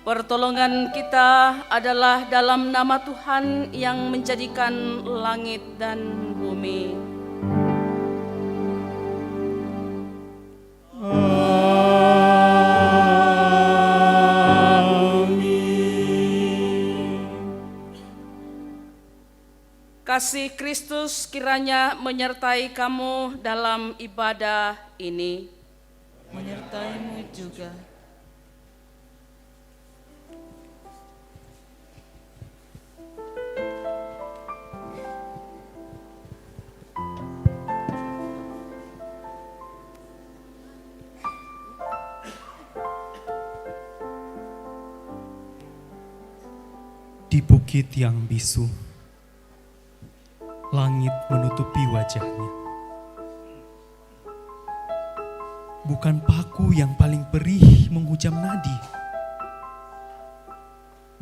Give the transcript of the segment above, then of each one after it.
Pertolongan kita adalah dalam nama Tuhan yang menjadikan langit dan bumi. Kasih Kristus kiranya menyertai kamu dalam ibadah ini. Menyertaimu juga. Di bukit yang bisu, langit menutupi wajahnya. Bukan paku yang paling perih menghujam nadi.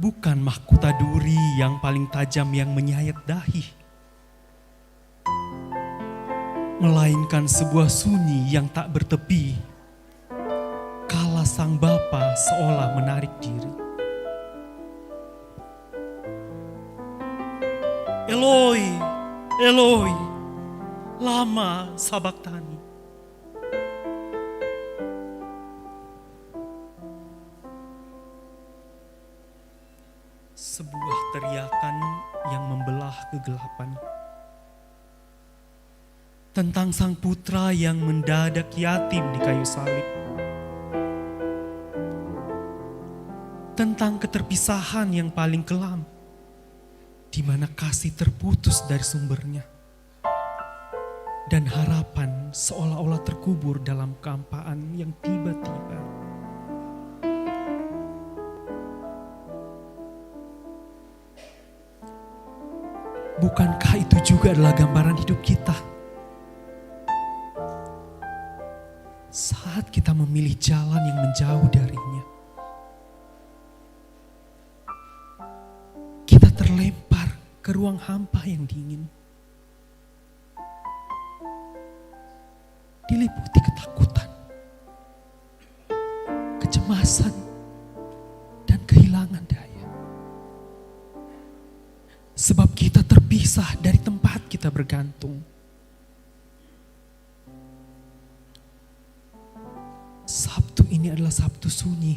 Bukan mahkota duri yang paling tajam yang menyayat dahi. Melainkan sebuah sunyi yang tak bertepi, kala sang Bapa seolah menarik diri. Eloi, Eloi, lama sabaktani. Sebuah teriakan yang membelah kegelapan. Tentang sang putra yang mendadak yatim di kayu salib. Tentang keterpisahan yang paling kelam, di mana kasih terputus dari sumbernya. Dan harapan seolah-olah terkubur dalam kehampaan yang tiba-tiba. Bukankah itu juga adalah gambaran hidup kita? Saat kita memilih jalan yang menjauh darinya, kita terlempar ke ruang hampa yang dingin. Diliputi ketakutan, kecemasan, dan kehilangan daya. Sebab kita terpisah dari tempat kita bergantung. Sabtu ini adalah Sabtu sunyi,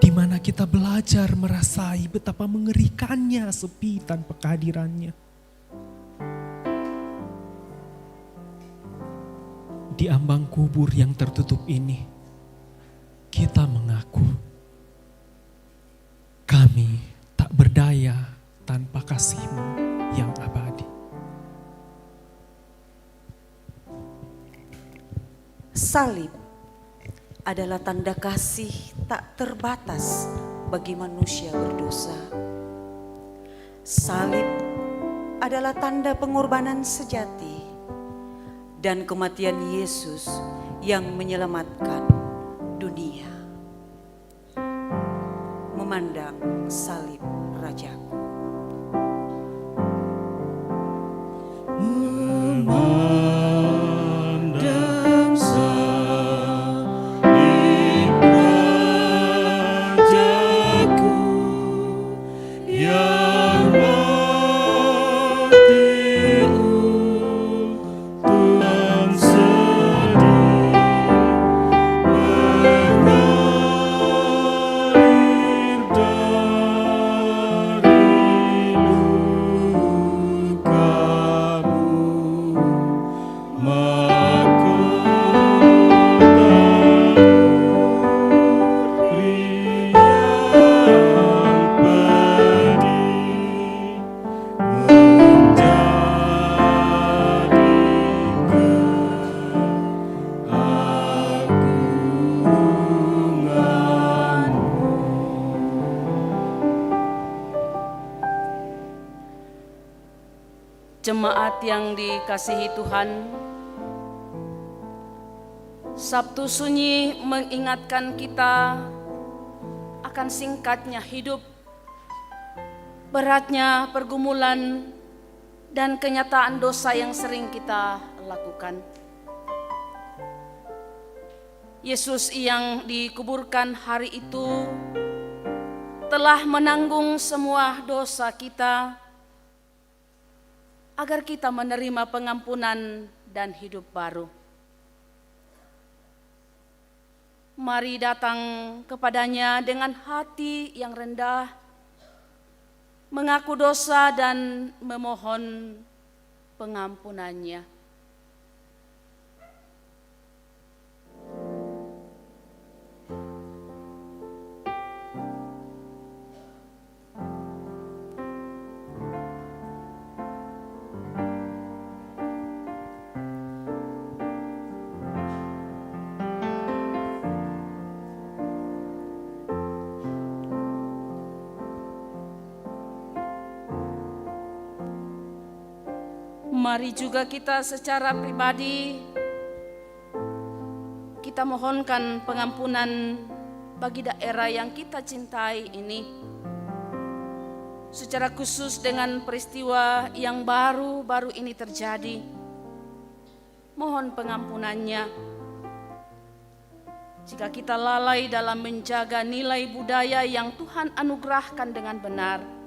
di mana kita belajar merasai betapa mengerikannya sepi tanpa kehadirannya. Di ambang kubur yang tertutup ini, kita mengaku, kami tak berdaya tanpa kasih-Mu yang abadi. Salib adalah tanda kasih tak terbatas bagi manusia berdosa. Salib adalah tanda pengorbanan sejati dan kematian Yesus yang menyelamatkan dunia. Memandang salib Rajaku. Jemaat yang dikasihi Tuhan, Sabtu sunyi mengingatkan kita akan singkatnya hidup, beratnya pergumulan, dan kenyataan dosa yang sering kita lakukan. Yesus yang dikuburkan hari itu telah menanggung semua dosa kita agar kita menerima pengampunan dan hidup baru. Mari datang kepadanya dengan hati yang rendah, mengaku dosa dan memohon pengampunannya. Mari juga kita secara pribadi kita mohonkan pengampunan bagi daerah yang kita cintai ini. Secara khusus dengan peristiwa yang baru-baru ini terjadi. Mohon pengampunannya. Jika kita lalai dalam menjaga nilai budaya yang Tuhan anugerahkan dengan benar.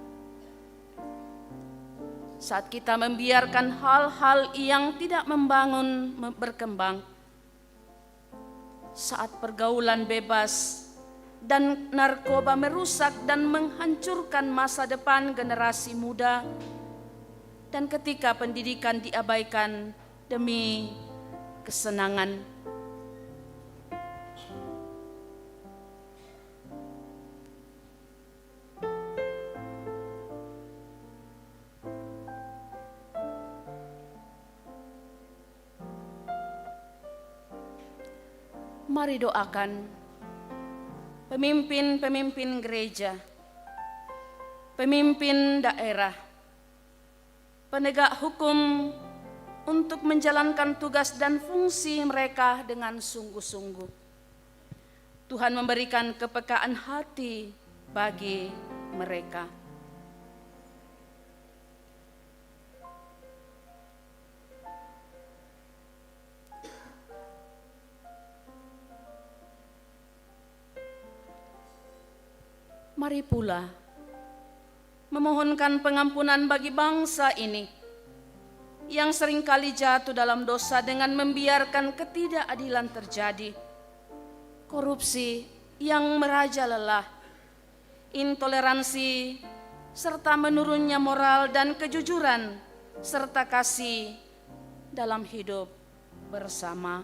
Saat kita membiarkan hal-hal yang tidak membangun berkembang, saat pergaulan bebas dan narkoba merusak dan menghancurkan masa depan generasi muda, dan ketika pendidikan diabaikan demi kesenangan. Mari doakan pemimpin-pemimpin gereja, pemimpin daerah, penegak hukum untuk menjalankan tugas dan fungsi mereka dengan sungguh-sungguh. Tuhan memberikan kepekaan hati bagi mereka. Mari pula memohonkan pengampunan bagi bangsa ini yang seringkali jatuh dalam dosa dengan membiarkan ketidakadilan terjadi, korupsi yang merajalela, intoleransi, serta menurunnya moral dan kejujuran, serta kasih dalam hidup bersama.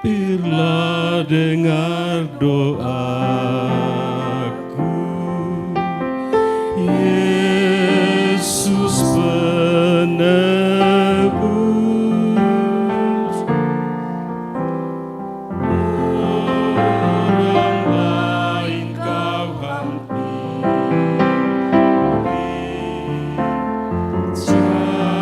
Hampirlah dengar doaku, Yesus penebus. Orang lain kau hampiri, jangan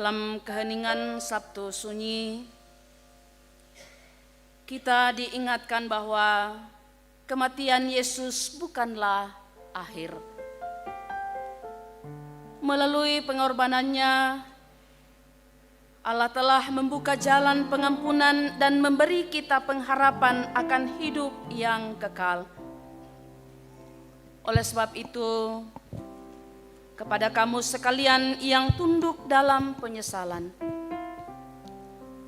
Dalam keheningan Sabtu Sunyi, kita diingatkan bahwa kematian Yesus bukanlah akhir. Melalui pengorbanannya, Allah telah membuka jalan pengampunan dan memberi kita pengharapan akan hidup yang kekal. Oleh sebab itu, kepada kamu sekalian yang tunduk dalam penyesalan,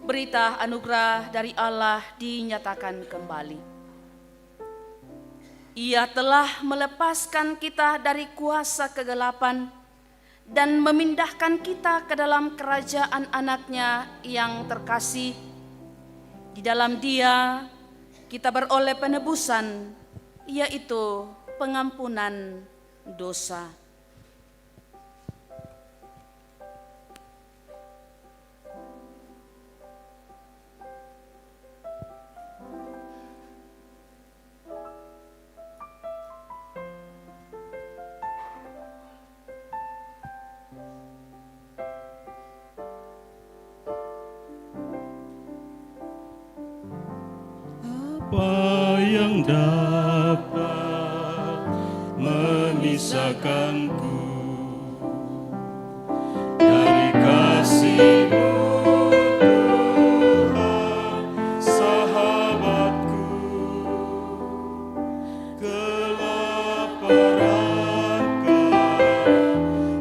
berita anugerah dari Allah dinyatakan kembali. Ia telah melepaskan kita dari kuasa kegelapan dan memindahkan kita ke dalam kerajaan anaknya yang terkasih. Di dalam Dia kita beroleh penebusan, yaitu pengampunan dosa. Apa yang dapat memisahkanku dari kasih-Mu, Tuhan, sahabatku? Kelaparan kau,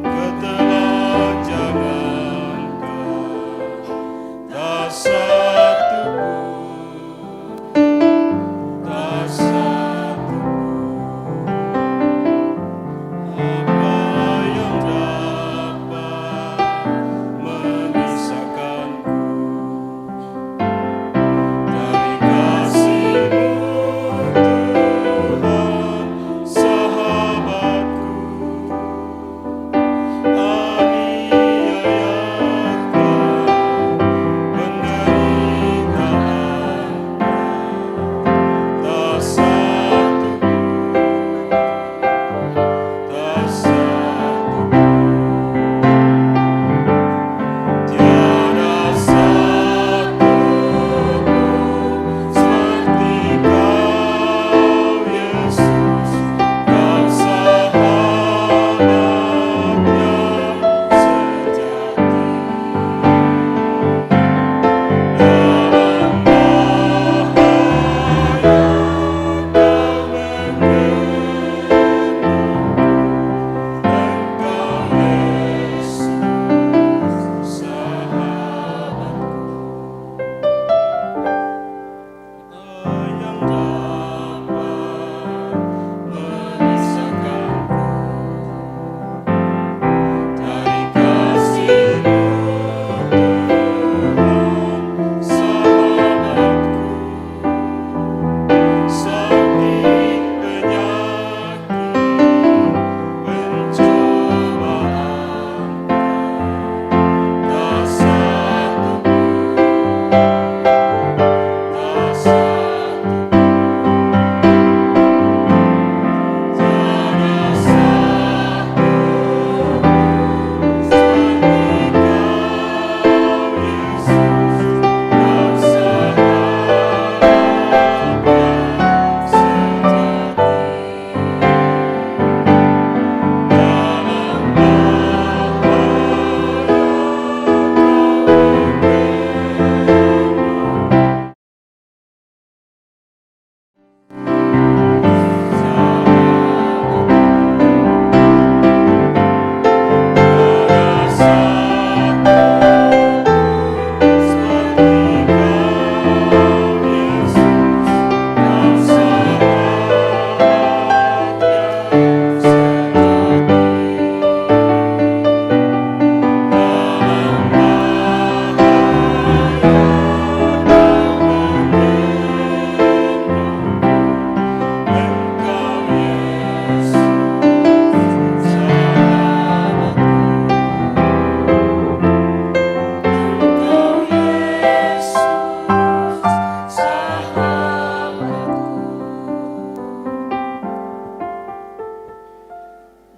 ketelanjangan kau, tak satu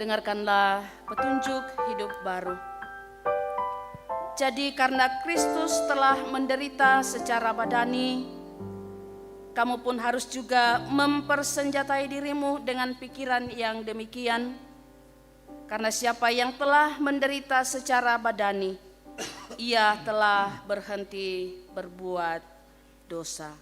Dengarkanlah petunjuk hidup baru. Jadi karena Kristus telah menderita secara badani, kamu pun harus juga mempersenjatai dirimu dengan pikiran yang demikian. Karena siapa yang telah menderita secara badani, ia telah berhenti berbuat dosa.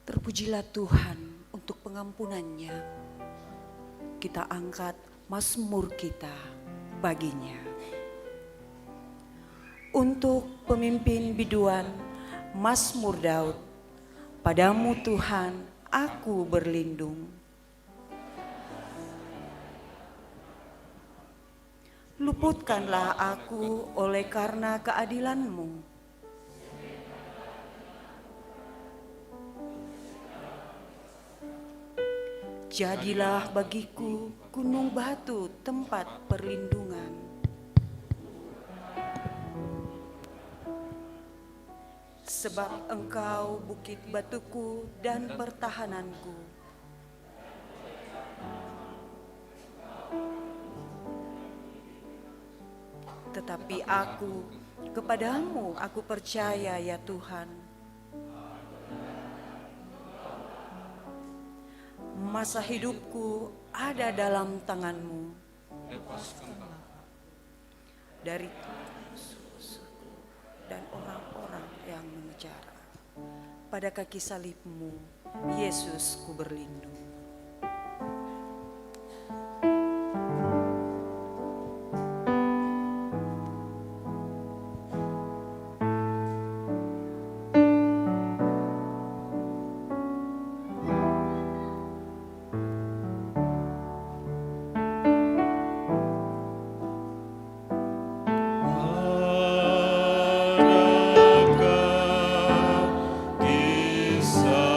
Terpujilah Tuhan untuk pengampunannya. Kita angkat mazmur kita baginya. Untuk pemimpin biduan, Mazmur Daud. Padamu Tuhan, aku berlindung. Luputkanlah aku oleh karena keadilan-Mu. Jadilah bagiku gunung batu tempat perlindungan. Sebab Engkau bukit batuku dan pertahananku. Tetapi kepadamu aku percaya ya Tuhan. Masa hidupku ada dalam tangan-Mu. Dari dan orang-orang yang mengejar. Pada kaki salib-Mu, Yesus, ku berlindung. Kisah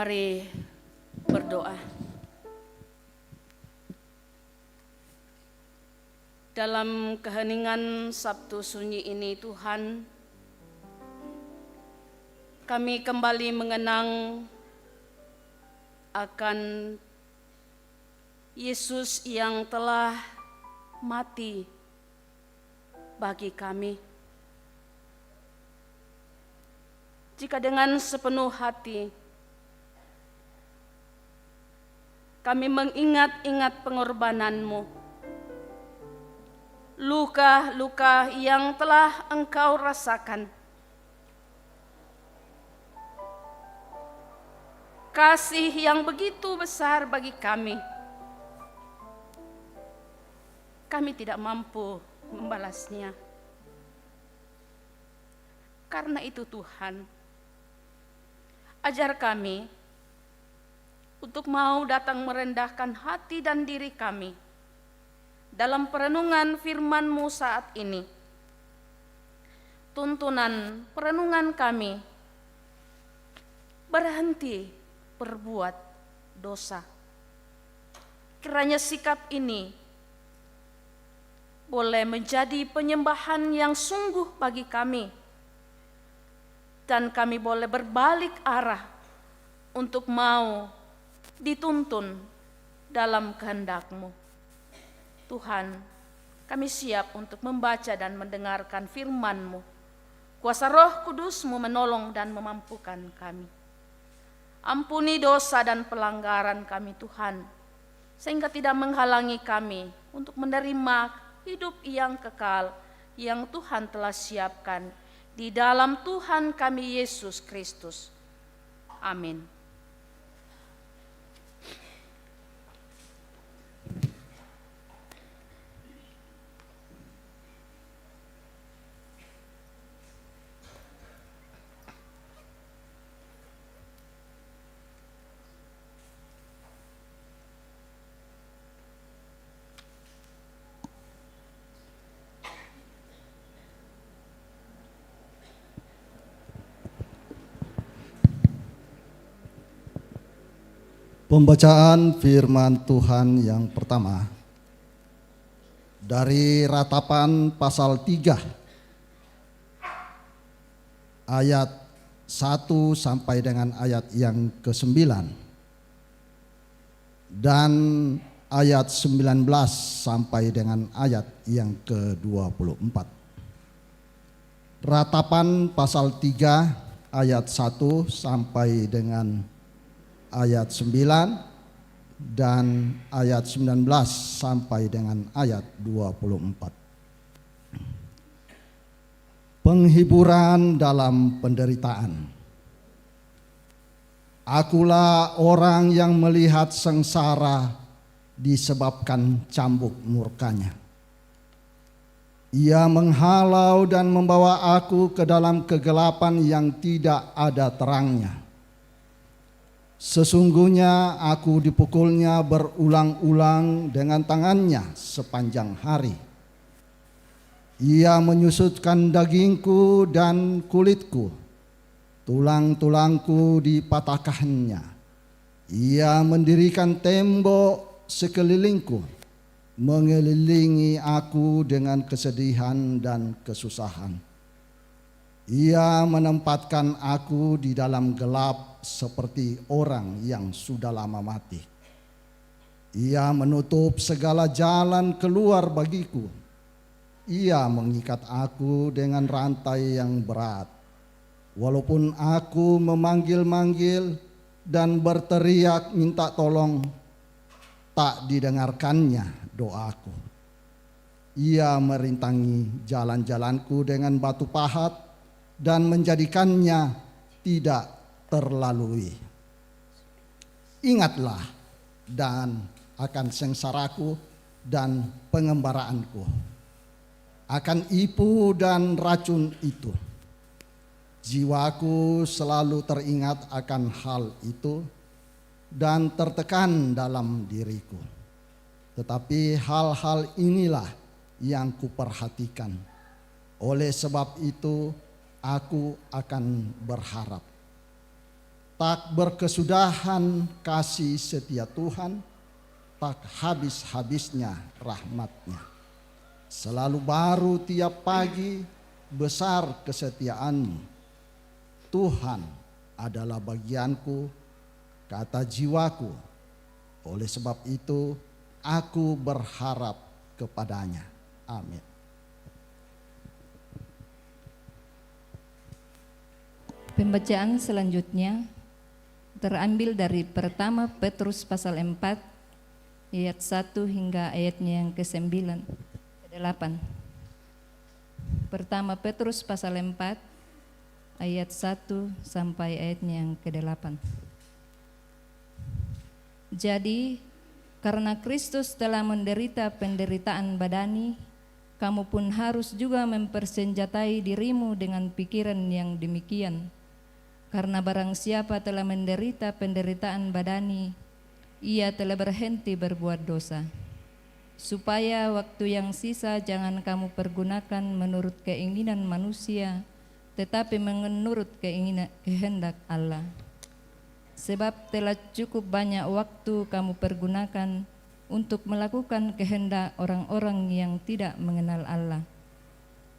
Mari berdoa. Dalam keheningan Sabtu Sunyi ini Tuhan, kami kembali mengenang akan Yesus yang telah mati bagi kami. Jika dengan sepenuh hati kami mengingat-ingat pengorbanan-Mu, luka-luka yang telah Engkau rasakan, kasih yang begitu besar bagi kami tidak mampu membalasnya. Karena itu Tuhan, ajar kami untuk mau datang merendahkan hati dan diri kami dalam perenungan firman-Mu saat ini. Tuntunan perenungan kami berhenti berbuat dosa. Kiranya sikap ini boleh menjadi penyembahan yang sungguh bagi kami, dan kami boleh berbalik arah untuk mau dituntun dalam kehendak-Mu. Tuhan, kami siap untuk membaca dan mendengarkan firman-Mu. Kuasa Roh Kudus-Mu menolong dan memampukan kami. Ampuni dosa dan pelanggaran kami Tuhan, sehingga tidak menghalangi kami untuk menerima hidup yang kekal yang Tuhan telah siapkan di dalam Tuhan kami Yesus Kristus. Amin. Pembacaan firman Tuhan yang pertama dari Ratapan pasal 3 ayat 1 sampai dengan ayat yang ke-9 dan ayat 19 sampai dengan ayat yang ke-24. Ratapan pasal 3 ayat 1 sampai dengan ayat 9 dan ayat 19 sampai dengan ayat 24. Penghiburan dalam penderitaan. Akulah orang yang melihat sengsara disebabkan cambuk murkanya. Ia menghalau dan membawa aku ke dalam kegelapan yang tidak ada terangnya. Sesungguhnya aku dipukulnya berulang-ulang dengan tangannya sepanjang hari. Ia menyusutkan dagingku dan kulitku, tulang-tulangku dipatahkannya. Ia mendirikan tembok sekelilingku, mengelilingi aku dengan kesedihan dan kesusahan. Ia menempatkan aku di dalam gelap seperti orang yang sudah lama mati. Ia menutup segala jalan keluar bagiku. Ia mengikat aku dengan rantai yang berat. Walaupun aku memanggil-manggil dan berteriak minta tolong, tak didengarkannya doaku. Ia merintangi jalan-jalanku dengan batu pahat dan menjadikannya tidak terlalui. Ingatlah dan akan sengsaraku dan pengembaraanku, akan ipu dan racun itu. Jiwaku selalu teringat akan hal itu dan tertekan dalam diriku. Tetapi hal-hal inilah yang kuperhatikan. Oleh sebab itu aku akan berharap. Tak berkesudahan kasih setia Tuhan, tak habis-habisnya rahmat-Nya. Selalu baru tiap pagi, besar kesetiaan-Mu. Tuhan adalah bagianku, kata jiwaku. Oleh sebab itu, aku berharap kepadanya. Amin. Pembacaan selanjutnya terambil dari pertama Petrus pasal 4 ayat 1 hingga ayatnya yang ke-9 ke-8. Pertama Petrus pasal 4 ayat 1 sampai ayatnya yang ke-8. Jadi karena Kristus telah menderita penderitaan badani, kamu pun harus juga mempersenjatai dirimu dengan pikiran yang demikian. Karena barang siapa telah menderita penderitaan badani, ia telah berhenti berbuat dosa. Supaya waktu yang sisa jangan kamu pergunakan menurut keinginan manusia, tetapi menurut kehendak Allah. Sebab telah cukup banyak waktu kamu pergunakan untuk melakukan kehendak orang-orang yang tidak mengenal Allah.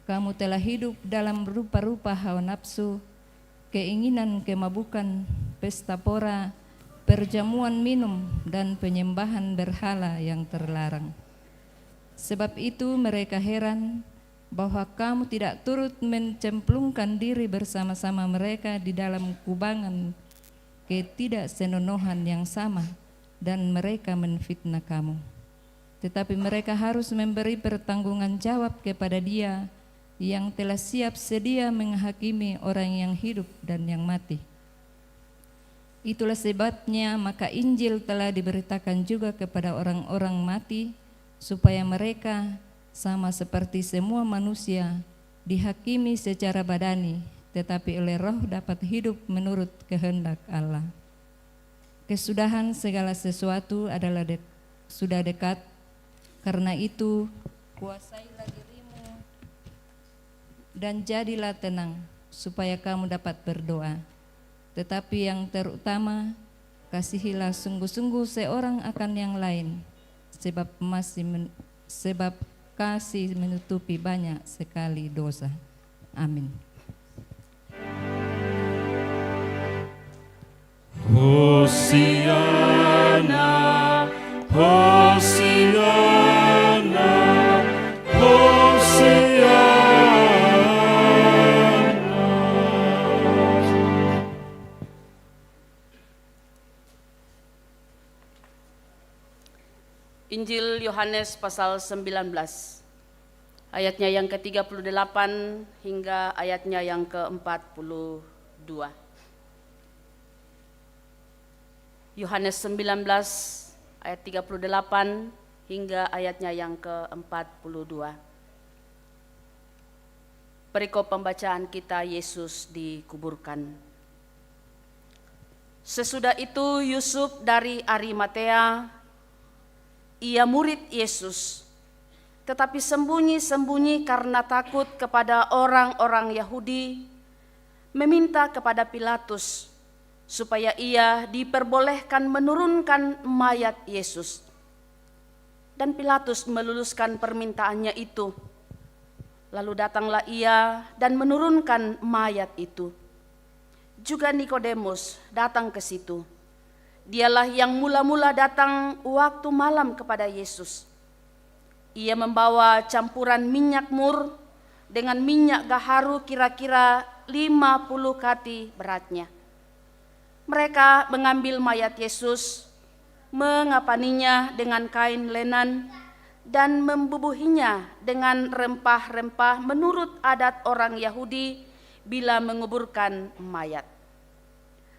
Kamu telah hidup dalam rupa-rupa hawa nafsu, keinginan kemabukan, pesta pora, perjamuan minum, dan penyembahan berhala yang terlarang. Sebab itu mereka heran bahwa kamu tidak turut mencemplungkan diri bersama-sama mereka di dalam kubangan ketidaksenonohan yang sama, dan mereka menfitnah kamu. Tetapi mereka harus memberi pertanggungan jawab kepada Dia yang telah siap sedia menghakimi orang yang hidup dan yang mati. Itulah sebabnya maka Injil telah diberitakan juga kepada orang-orang mati, supaya mereka sama seperti semua manusia dihakimi secara badani, tetapi oleh Roh dapat hidup menurut kehendak Allah. Kesudahan segala sesuatu adalah sudah dekat. Karena itu kuasailah dirimu dan jadilah tenang, supaya kamu dapat berdoa. Tetapi yang terutama, kasihilah sungguh-sungguh seorang akan yang lain, sebab kasih menutupi banyak sekali dosa. Amin. Hosiana, Hosiana, Hosiana. Injil Yohanes pasal 19, ayatnya yang ke-38 hingga ayatnya yang ke-42. Yohanes 19 ayat 38 hingga ayatnya yang ke-42. Perikop pembacaan kita, Yesus dikuburkan. Sesudah itu Yusuf dari Arimatea, ia murid Yesus, tetapi sembunyi-sembunyi karena takut kepada orang-orang Yahudi, meminta kepada Pilatus supaya ia diperbolehkan menurunkan mayat Yesus. Dan Pilatus meluluskan permintaannya itu. Lalu datanglah ia dan menurunkan mayat itu. Juga Nikodemus datang ke situ. Dialah yang mula-mula datang waktu malam kepada Yesus. Ia membawa campuran minyak mur dengan minyak gaharu kira-kira 50 kati beratnya. Mereka mengambil mayat Yesus, mengapaninya dengan kain lenan, dan membubuhinya dengan rempah-rempah menurut adat orang Yahudi bila menguburkan mayat.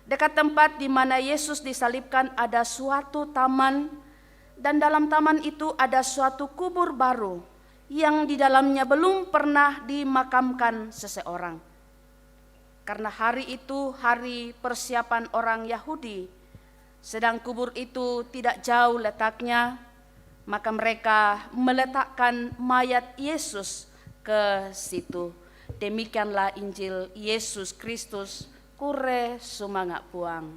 Dekat tempat di mana Yesus disalibkan ada suatu taman, dan dalam taman itu ada suatu kubur baru yang di dalamnya belum pernah dimakamkan seseorang. Karena hari itu hari persiapan orang Yahudi, sedang kubur itu tidak jauh letaknya, maka mereka meletakkan mayat Yesus ke situ. Demikianlah Injil Yesus Kristus, kure sumangak puang.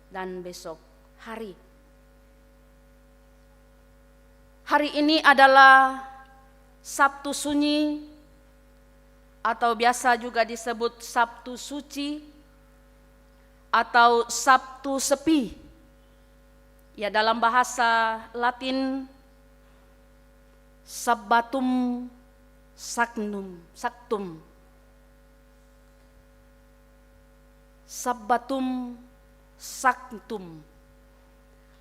Dan besok hari. Hari ini adalah Sabtu Sunyi atau biasa juga disebut Sabtu Suci atau Sabtu Sepi. Ya, dalam bahasa Latin Sabbatum Sanctum. Sabbatum Sanctum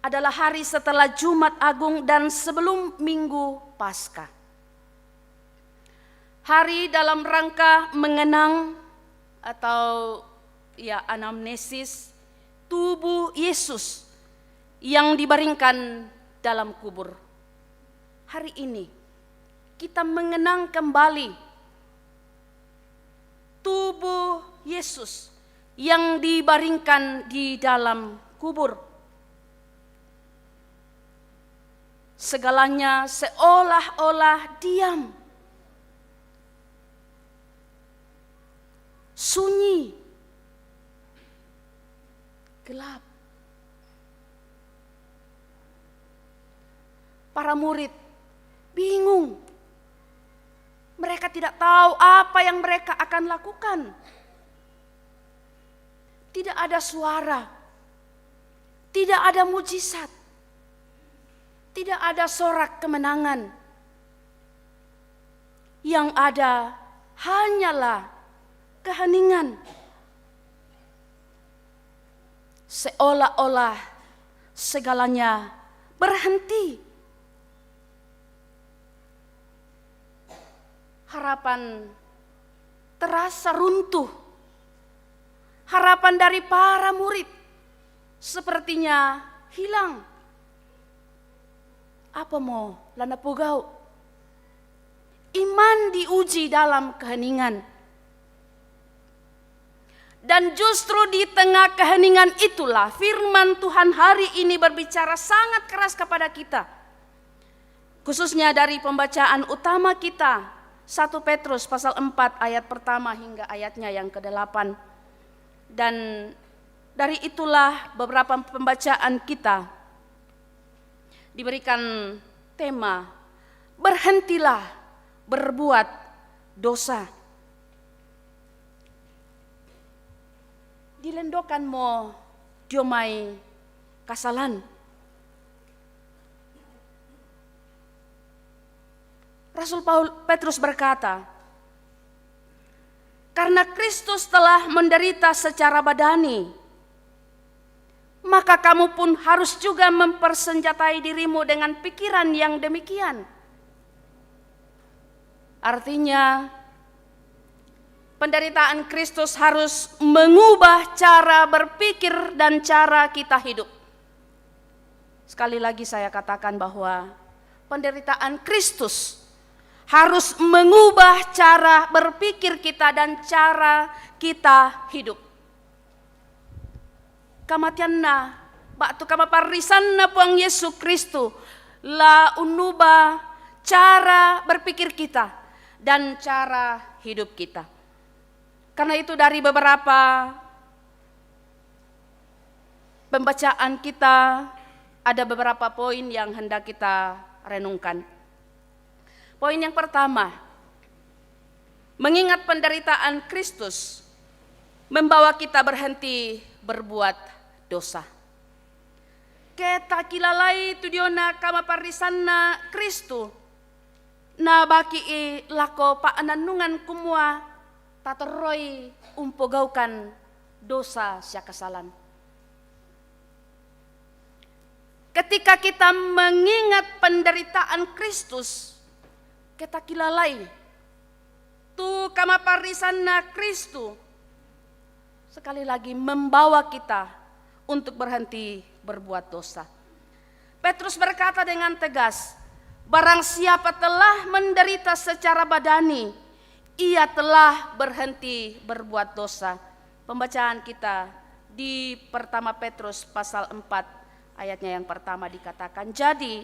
adalah hari setelah Jumat Agung dan sebelum Minggu Paskah. Hari dalam rangka mengenang atau anamnesis tubuh Yesus yang dibaringkan dalam kubur. Hari ini kita mengenang kembali tubuh Yesus yang dibaringkan di dalam kubur. Segalanya seolah-olah diam, sunyi, gelap. Para murid bingung. Mereka tidak tahu apa yang mereka akan lakukan. Tidak ada suara, tidak ada mujizat, tidak ada sorak kemenangan. Yang ada hanyalah keheningan. Seolah-olah segalanya berhenti. Harapan terasa runtuh. Harapan dari para murid sepertinya hilang. Apa mau lana pugau? Iman diuji dalam keheningan. Dan justru di tengah keheningan itulah firman Tuhan hari ini berbicara sangat keras kepada kita. Khususnya dari pembacaan utama kita, 1 Petrus pasal 4 ayat pertama hingga ayatnya yang ke-8. Dan dari itulah beberapa pembacaan kita diberikan tema berhentilah berbuat dosa. Dilendokan mo diomai kasalan. Rasul Petrus berkata, karena Kristus telah menderita secara badani, maka kamu pun harus juga mempersenjatai dirimu dengan pikiran yang demikian. Artinya, penderitaan Kristus harus mengubah cara berpikir dan cara kita hidup. Sekali lagi saya katakan bahwa penderitaan Kristus harus mengubah cara berpikir kita dan cara kita hidup. Kamatianna, baktu kamaparisanna puang Yesus Kristus la unubah cara berpikir kita dan cara hidup kita. Karena itu dari beberapa pembacaan kita ada beberapa poin yang hendak kita renungkan. Poin yang pertama, mengingat penderitaan Kristus membawa kita berhenti berbuat dosa. Kita kilalai tudiona kama parisanna Kristu na baki lako paananungan kumua tateroi umpogaukan dosa sya kasalan. ketika kita mengingat penderitaan Kristus, kita kilalai tu kama parisanna Kristus, sekali lagi membawa kita untuk berhenti berbuat dosa. Petrus berkata dengan tegas, barang siapa telah menderita secara badani, ia telah berhenti berbuat dosa. Pembacaan kita di pertama Petrus pasal 4 ayatnya yang pertama dikatakan, jadi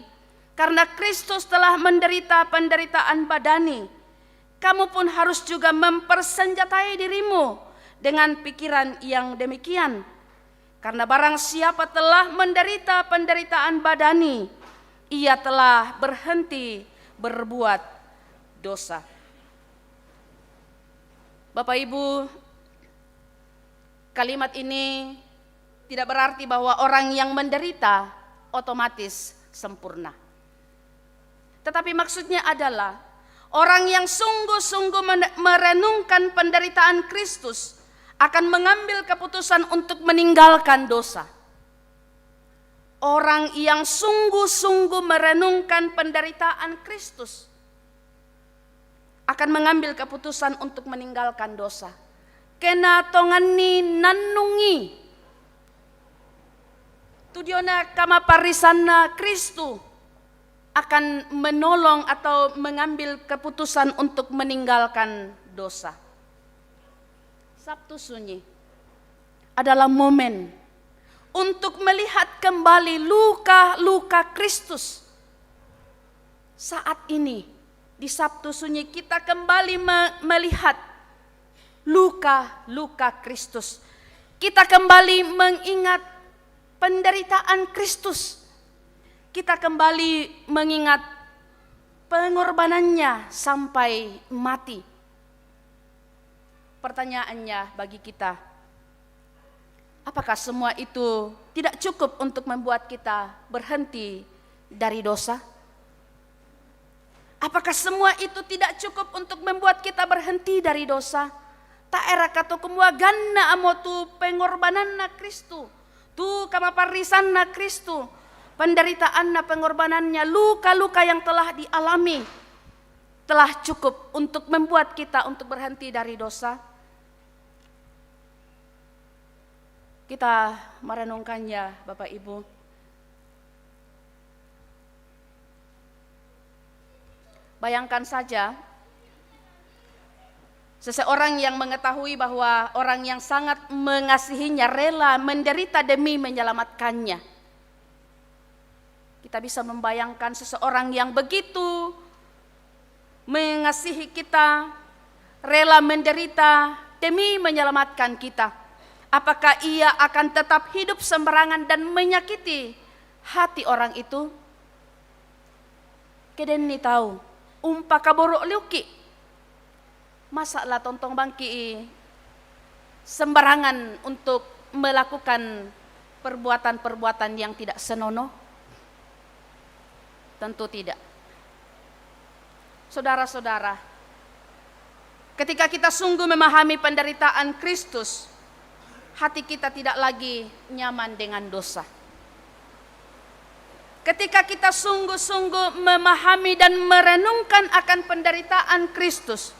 karena Kristus telah menderita penderitaan badani, kamu pun harus juga mempersenjatai dirimu dengan pikiran yang demikian. Karena barang siapa telah menderita penderitaan badani, ia telah berhenti berbuat dosa. Bapak Ibu, kalimat ini tidak berarti bahwa orang yang menderita otomatis sempurna. Tetapi maksudnya adalah orang yang sungguh-sungguh merenungkan penderitaan Kristus akan mengambil keputusan untuk meninggalkan dosa. Orang yang sungguh-sungguh merenungkan penderitaan Kristus akan mengambil keputusan untuk meninggalkan dosa. Kena tongani nanungi tudiona kama parisana Kristus akan menolong atau mengambil keputusan untuk meninggalkan dosa. Sabtu Sunyi adalah momen untuk melihat kembali luka-luka Kristus. Saat ini di Sabtu Sunyi kita kembali melihat luka-luka Kristus. Kita kembali mengingat penderitaan Kristus. Kita kembali mengingat pengorbanannya sampai mati. Pertanyaannya bagi kita, apakah semua itu tidak cukup untuk membuat kita berhenti dari dosa? Apakah semua itu tidak cukup untuk membuat kita berhenti dari dosa? Tak era kata kumua ganna amotu pengorbanan na Kristu, tu kama parisan na Kristu, penderitaan na pengorbanannya, luka-luka yang telah dialami, telah cukup untuk membuat kita untuk berhenti dari dosa? Kita merenungkannya Bapak Ibu. Bayangkan saja seseorang yang mengetahui bahwa orang yang sangat mengasihinya rela menderita demi menyelamatkannya. Kita bisa membayangkan seseorang yang begitu mengasihi kita, rela menderita demi menyelamatkan kita. Apakah ia akan tetap hidup sembarangan dan menyakiti hati orang itu? Kedeni tahu, umpaka borok liuki. Masalah tontong bangki sembarangan untuk melakukan perbuatan-perbuatan yang tidak senonoh? Tentu tidak. Saudara-saudara, ketika kita sungguh memahami penderitaan Kristus, hati kita tidak lagi nyaman dengan dosa. Ketika kita sungguh-sungguh memahami dan merenungkan akan penderitaan Kristus,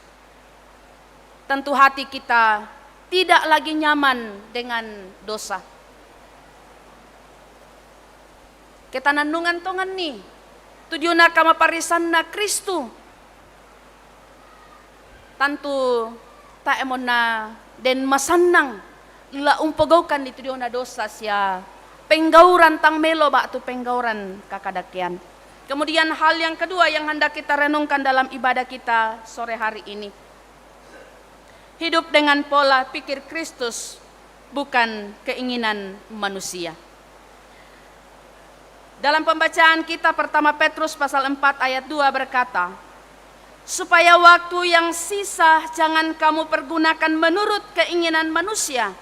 tentu hati kita tidak lagi nyaman dengan dosa. Kita nanungan tongan nih, tujuana kama parisan na Kristu. Tentu tak emona dan masanang la umpagaukan di tujuana dosa sia penggauran tang melo bak tu penggauran kakadakian. Kemudian hal yang kedua yang hendak kita renungkan dalam ibadah kita sore hari ini, hidup dengan pola pikir Kristus, bukan keinginan manusia. Dalam pembacaan kita pertama Petrus pasal 4 ayat 2 berkata, supaya waktu yang sisa jangan kamu pergunakan menurut keinginan manusia,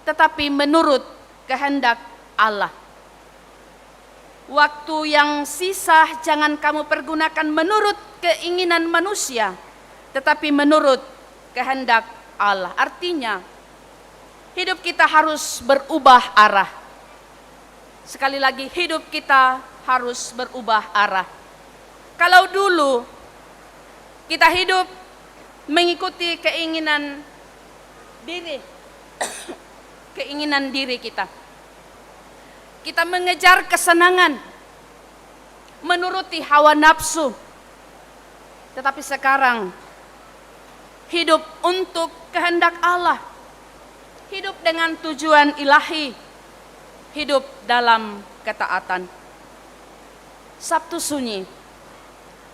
tetapi menurut kehendak Allah. Waktu yang sisa jangan kamu pergunakan menurut keinginan manusia, tetapi menurut kehendak Allah. Artinya, hidup kita harus berubah arah. Sekali lagi, hidup kita harus berubah arah. Kalau dulu kita hidup mengikuti keinginan diri, keinginan diri kita. Kita mengejar kesenangan, menuruti hawa nafsu. Tetapi sekarang hidup untuk kehendak Allah, hidup dengan tujuan ilahi, hidup dalam ketaatan. Sabtu Sunyi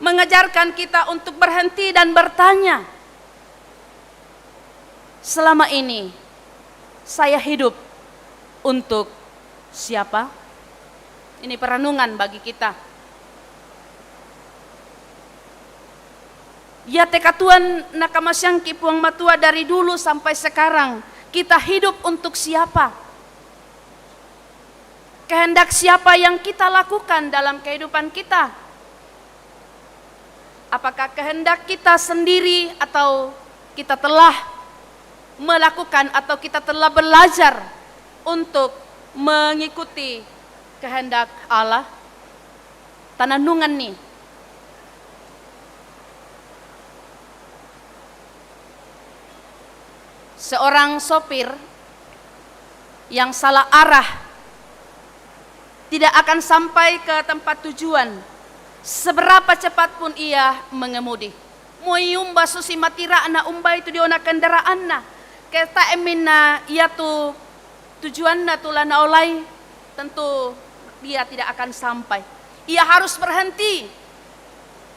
mengajarkan kita untuk berhenti dan bertanya, selama ini saya hidup untuk siapa? Ini perenungan bagi kita. Ya tekatuan nakamasyang kipuang matua dari dulu sampai sekarang, kita hidup untuk siapa? Kehendak siapa yang kita lakukan dalam kehidupan kita? Apakah kehendak kita sendiri atau kita telah melakukan atau kita telah belajar untuk mengikuti kehendak Allah? Tanandungan nih. Seorang sopir yang salah arah tidak akan sampai ke tempat tujuan seberapa cepat pun ia mengemudi. Moyumba susi matira ana umba itu diona kendaraan na. Keta emina ia tu tujuan na tulana olai, tentu dia tidak akan sampai. Ia harus berhenti,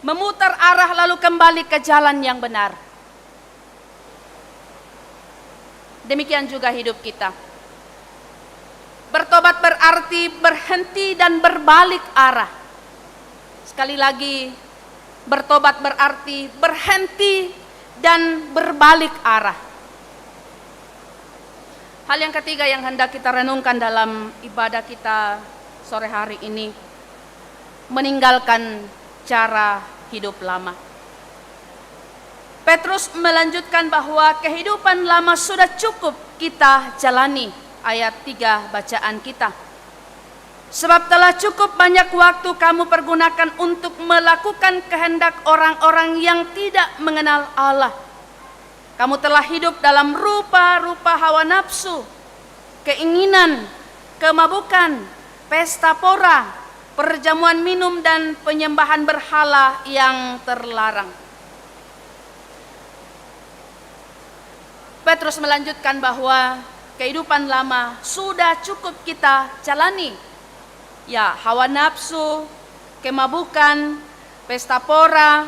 memutar arah lalu kembali ke jalan yang benar. Demikian juga hidup kita. Bertobat berarti berhenti dan berbalik arah. Sekali lagi, bertobat berarti berhenti dan berbalik arah. Hal yang ketiga yang hendak kita renungkan dalam ibadah kita sore hari ini, meninggalkan cara hidup lama. Petrus melanjutkan bahwa kehidupan lama sudah cukup kita jalani, ayat 3 bacaan kita. Sebab telah cukup banyak waktu kamu pergunakan untuk melakukan kehendak orang-orang yang tidak mengenal Allah. Kamu telah hidup dalam rupa-rupa hawa nafsu, keinginan, kemabukan, pesta pora, perjamuan minum dan penyembahan berhala yang terlarang. Petrus melanjutkan bahwa kehidupan lama sudah cukup kita jalani. Ya, hawa nafsu, kemabukan, pesta pora,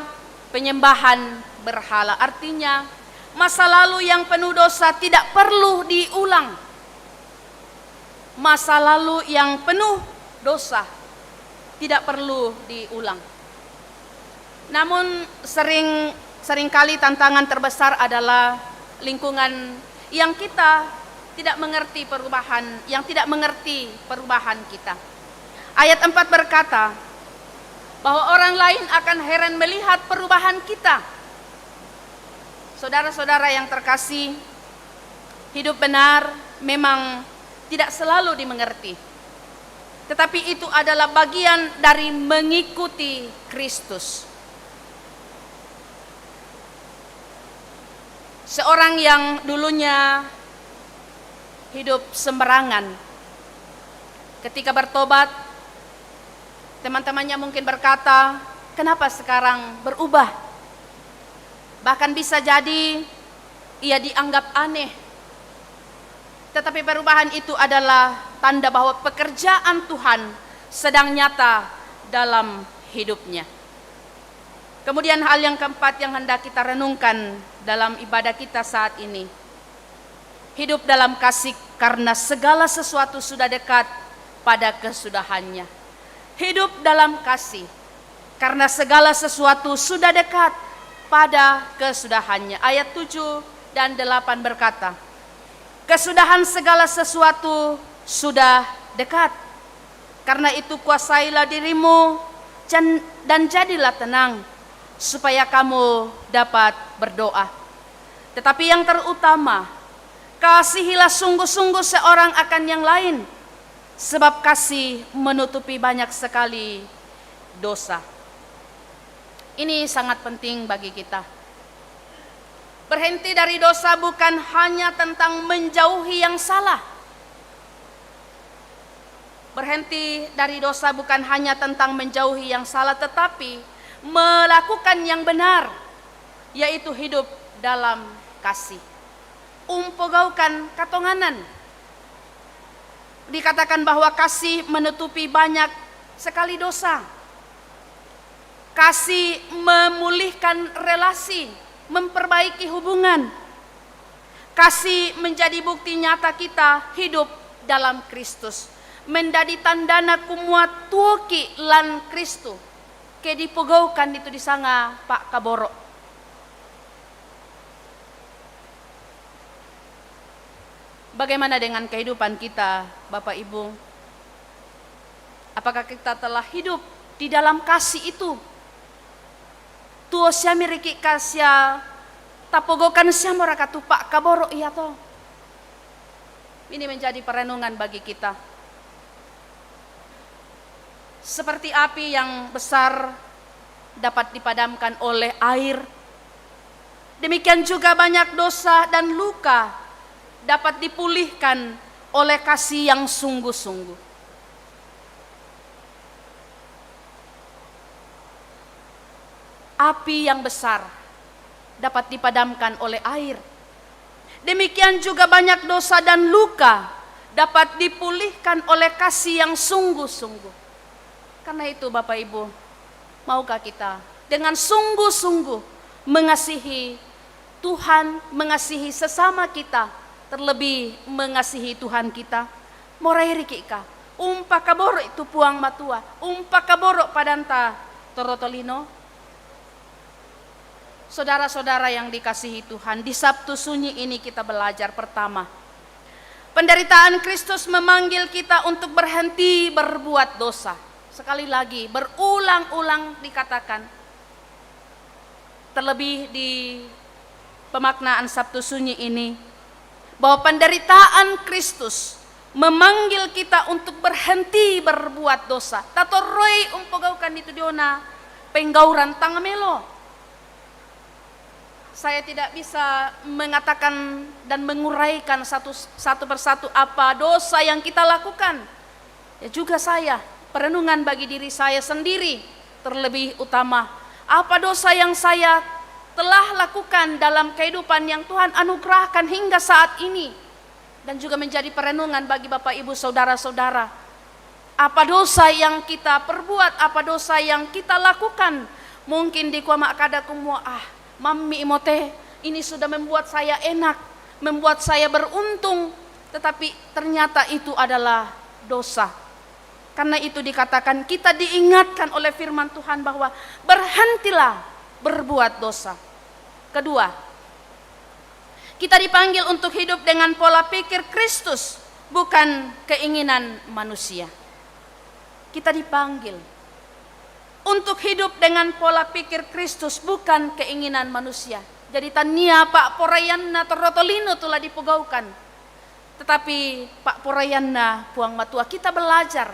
penyembahan berhala. Artinya, masa lalu yang penuh dosa tidak perlu diulang. Masa lalu yang penuh dosa tidak perlu diulang. Namun seringkali tantangan terbesar adalah lingkungan yang kita tidak mengerti perubahan, yang tidak mengerti perubahan kita. Ayat 4 berkata bahwa orang lain akan heran melihat perubahan kita. Saudara-saudara yang terkasih, hidup benar memang tidak selalu dimengerti. Tetapi itu adalah bagian dari mengikuti Kristus. Seorang yang dulunya hidup sembarangan, ketika bertobat, teman-temannya mungkin berkata, kenapa sekarang berubah? Bahkan bisa jadi ia dianggap aneh. Tetapi perubahan itu adalah tanda bahwa pekerjaan Tuhan sedang nyata dalam hidupnya. Kemudian hal yang keempat yang hendak kita renungkan dalam ibadah kita saat ini. Hidup dalam kasih karena segala sesuatu sudah dekat pada kesudahannya. Hidup dalam kasih karena segala sesuatu sudah dekat pada kesudahannya. Ayat 7 dan 8 berkata, kesudahan segala sesuatu sudah dekat. Karena itu kuasailah dirimu dan jadilah tenang, supaya kamu dapat berdoa. Tetapi yang terutama, kasihilah sungguh-sungguh seorang akan yang lain, sebab kasih menutupi banyak sekali dosa. Ini sangat penting bagi kita. Berhenti dari dosa bukan hanya tentang menjauhi yang salah. Berhenti dari dosa bukan hanya tentang menjauhi yang salah, tetapi melakukan yang benar, yaitu hidup dalam kasih. Umpogaukan katonganan. Dikatakan bahwa kasih menutupi banyak sekali dosa. Kasih memulihkan relasi, memperbaiki hubungan. Kasih menjadi bukti nyata kita hidup dalam Kristus. Menjadi tandana kumua tuoki lan Kristu. Ke dipogaukan itu di sanga Pak Kaboro. Bagaimana dengan kehidupan kita, Bapak Ibu? Apakah kita telah hidup di dalam kasih itu? Tuo siami riki kasya tapogokan siamo rakatu Pak Kaboro iya toh. Ini menjadi perenungan bagi kita. Seperti api yang besar dapat dipadamkan oleh air, demikian juga banyak dosa dan luka dapat dipulihkan oleh kasih yang sungguh-sungguh. Api yang besar dapat dipadamkan oleh air. Demikian juga banyak dosa dan luka dapat dipulihkan oleh kasih yang sungguh-sungguh. Karena itu Bapak Ibu, maukah kita dengan sungguh-sungguh mengasihi Tuhan, mengasihi sesama kita, terlebih mengasihi Tuhan kita? Morai rikika, umpa kaboro itu puang matua, umpa kaboro padanta torotolino. Saudara-saudara yang dikasihi Tuhan, di Sabtu Sunyi ini kita belajar pertama, penderitaan Kristus memanggil kita untuk berhenti berbuat dosa. Sekali lagi, berulang-ulang dikatakan, terlebih di pemaknaan Sabtu Sunyi ini, bahwa penderitaan Kristus memanggil kita untuk berhenti berbuat dosa. Tatoroi umpogaukan itu diona penggauran tangamelo. Saya tidak bisa mengatakan dan menguraikan satu persatu apa dosa yang kita lakukan. Ya juga saya, perenungan bagi diri saya sendiri terlebih utama. Apa dosa yang saya telah lakukan dalam kehidupan yang Tuhan anugerahkan hingga saat ini. Dan juga menjadi perenungan bagi Bapak Ibu Saudara-saudara. Apa dosa yang kita perbuat, apa dosa yang kita lakukan. Mungkin di kuamak kada kumua, mami imote, ini sudah membuat saya enak, membuat saya beruntung. Tetapi ternyata itu adalah dosa. Karena itu dikatakan kita diingatkan oleh firman Tuhan bahwa berhentilah berbuat dosa. Kedua, kita dipanggil untuk hidup dengan pola pikir Kristus, bukan keinginan manusia. Kita dipanggil untuk hidup dengan pola pikir Kristus, bukan keinginan manusia. Jadi tania Pak Porayanna Torotolino telah dipugaukan. Tetapi Pak Porayanna Puang Matua, kita belajar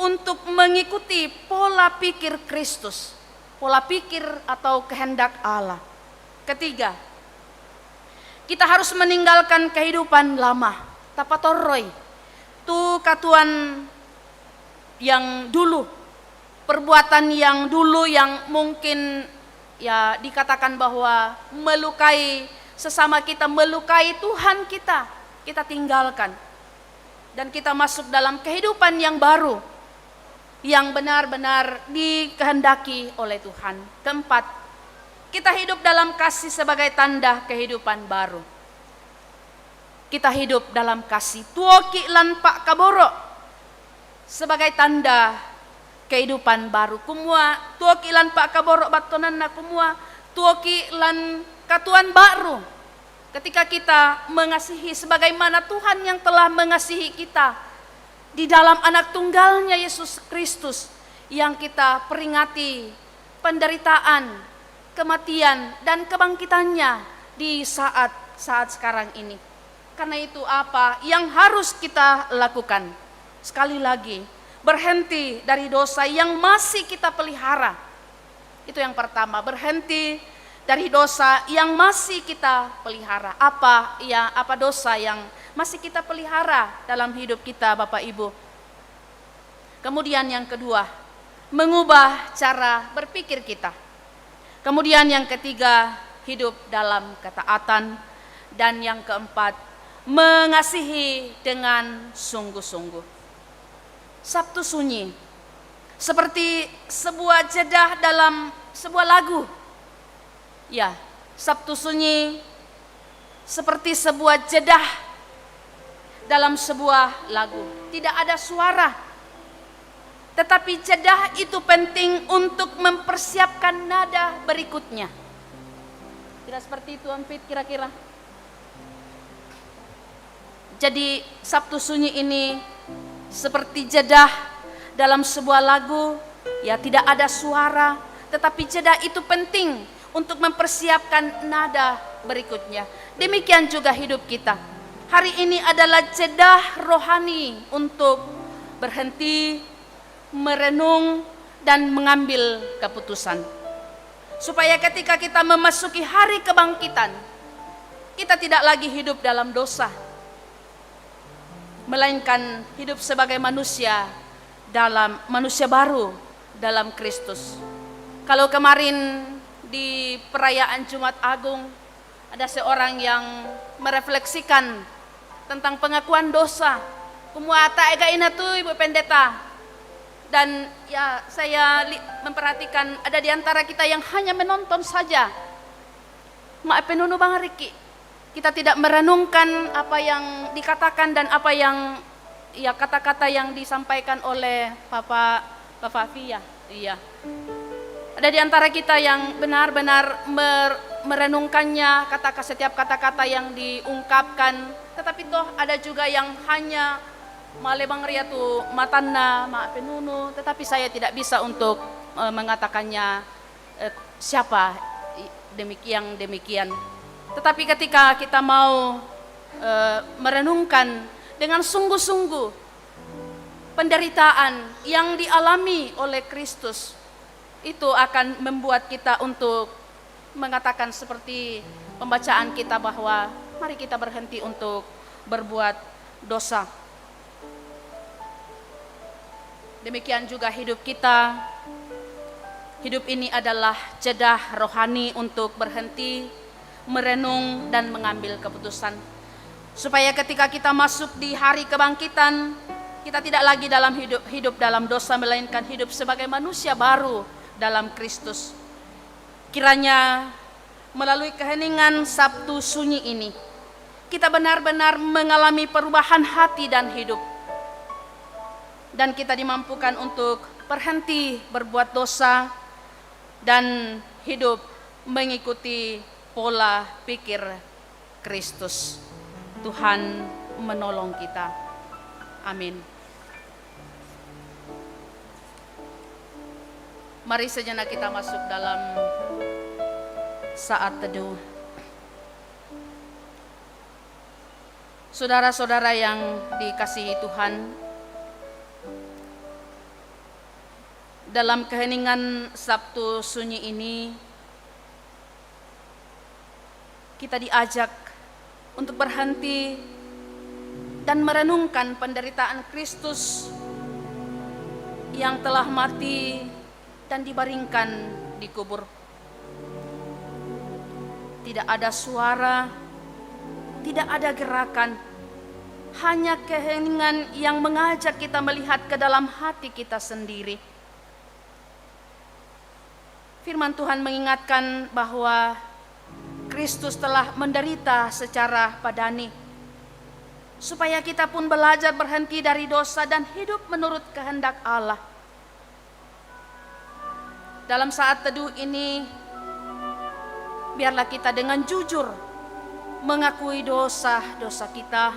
untuk mengikuti pola pikir Kristus, pola pikir atau kehendak Allah. Ketiga, kita harus meninggalkan kehidupan lama. Tapatoroi, tu katuan yang dulu, perbuatan yang dulu yang mungkin ya dikatakan bahwa melukai sesama kita, melukai Tuhan kita tinggalkan. Dan kita masuk dalam kehidupan yang baru, yang benar-benar dikehendaki oleh Tuhan. Keempat, kita hidup dalam kasih sebagai tanda kehidupan baru. Kita hidup dalam kasih. Tuoki lan Pak Kaboro sebagai tanda kehidupan baru. Kumua tuoki lan Pak Kaboro batonan na kumua tuoki lan katuan baru. Ketika kita mengasihi sebagaimana Tuhan yang telah mengasihi kita di dalam anak tunggalnya Yesus Kristus, yang kita peringati penderitaan, kematian dan kebangkitannya di saat sekarang ini. Karena itu apa yang harus kita lakukan? Sekali lagi, berhenti dari dosa yang masih kita pelihara. Itu yang pertama, berhenti dari dosa yang masih kita pelihara. Apa dosa yang masih kita pelihara dalam hidup kita, Bapak Ibu? Kemudian yang kedua, mengubah cara berpikir kita. Kemudian yang ketiga, hidup dalam ketaatan. Dan yang keempat, mengasihi dengan sungguh-sungguh. Sabtu sunyi seperti sebuah jedah dalam sebuah lagu. Ya, Sabtu sunyi seperti sebuah jedah dalam sebuah lagu. Tidak ada suara, tetapi jedah itu penting untuk mempersiapkan nada berikutnya. Tidak seperti itu, Ampit, kira-kira. Jadi Sabtu sunyi ini seperti jedah dalam sebuah lagu. Ya, tidak ada suara, tetapi jedah itu penting untuk mempersiapkan nada berikutnya. Demikian juga hidup kita. Hari ini adalah jedah rohani untuk berhenti, merenung, dan mengambil keputusan. Supaya ketika kita memasuki hari kebangkitan, kita tidak lagi hidup dalam dosa, melainkan hidup sebagai manusia baru dalam Kristus. Kalau kemarin di perayaan Jumat Agung ada seorang yang merefleksikan tentang pengakuan dosa. Kumuata ega ina tuh Ibu Pendeta. Dan ya saya memperhatikan ada di antara kita yang hanya menonton saja. Maafenunu Bang Riki. Kita tidak merenungkan apa yang dikatakan dan apa yang kata-kata yang disampaikan oleh Bapak Fia. Iya. Ada di antara kita yang benar-benar merenungkannya, setiap kata-kata yang diungkapkan. Tetapi toh ada juga yang hanya malebang riatu matana, maafenunu, tetapi saya tidak bisa untuk mengatakannya siapa demikian. Tetapi ketika kita mau merenungkan dengan sungguh-sungguh penderitaan yang dialami oleh Kristus, itu akan membuat kita untuk mengatakan seperti pembacaan kita bahwa mari kita berhenti untuk berbuat dosa. Demikian juga hidup kita. Hidup ini adalah jedah rohani untuk berhenti, merenung, dan mengambil keputusan. Supaya ketika kita masuk di hari kebangkitan, kita tidak lagi dalam hidup dalam dosa, melainkan hidup sebagai manusia baru dalam Kristus. Kiranya melalui keheningan Sabtu sunyi ini, kita benar-benar mengalami perubahan hati dan hidup. Dan kita dimampukan untuk berhenti berbuat dosa dan hidup mengikuti pola pikir Kristus. Tuhan menolong kita. Amin. Mari sejenak kita masuk dalam saat teduh. Saudara-saudara yang dikasihi Tuhan, dalam keheningan Sabtu sunyi ini, kita diajak untuk berhenti dan merenungkan penderitaan Kristus yang telah mati dan dibaringkan di kubur. Tidak ada suara, tidak ada gerakan, hanya keheningan yang mengajak kita melihat ke dalam hati kita sendiri. Firman Tuhan mengingatkan bahwa Kristus telah menderita secara badani, supaya kita pun belajar berhenti dari dosa dan hidup menurut kehendak Allah. Dalam saat teduh ini, biarlah kita dengan jujur mengakui dosa-dosa kita,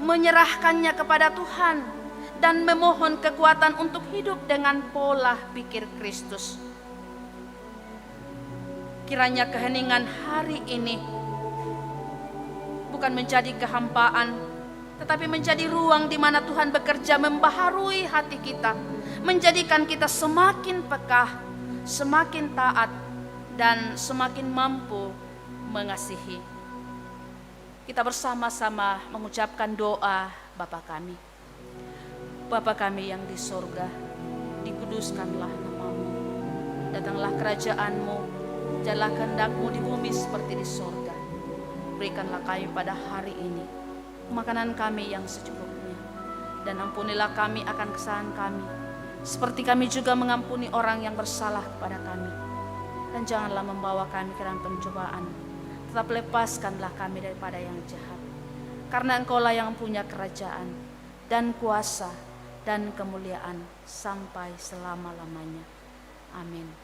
menyerahkannya kepada Tuhan, dan memohon kekuatan untuk hidup dengan pola pikir Kristus. Kiranya keheningan hari ini bukan menjadi kehampaan, tetapi menjadi ruang di mana Tuhan bekerja membaharui hati kita, menjadikan kita semakin peka, semakin taat, dan semakin mampu mengasihi. Kita bersama-sama mengucapkan doa Bapa kami. Bapa kami yang di sorga, dikuduskanlah namamu. Datanglah kerajaanmu, jadilah kehendak-Mu di bumi seperti di sorga. Berikanlah kami pada hari ini makanan kami yang secukupnya. Dan ampunilah kami akan kesalahan kami, seperti kami juga mengampuni orang yang bersalah kepada kami. Dan janganlah membawa kami ke dalam pencobaan, tetap lepaskanlah kami daripada yang jahat. Karena Engkaulah yang punya kerajaan dan kuasa dan kemuliaan sampai selama-lamanya. Amin.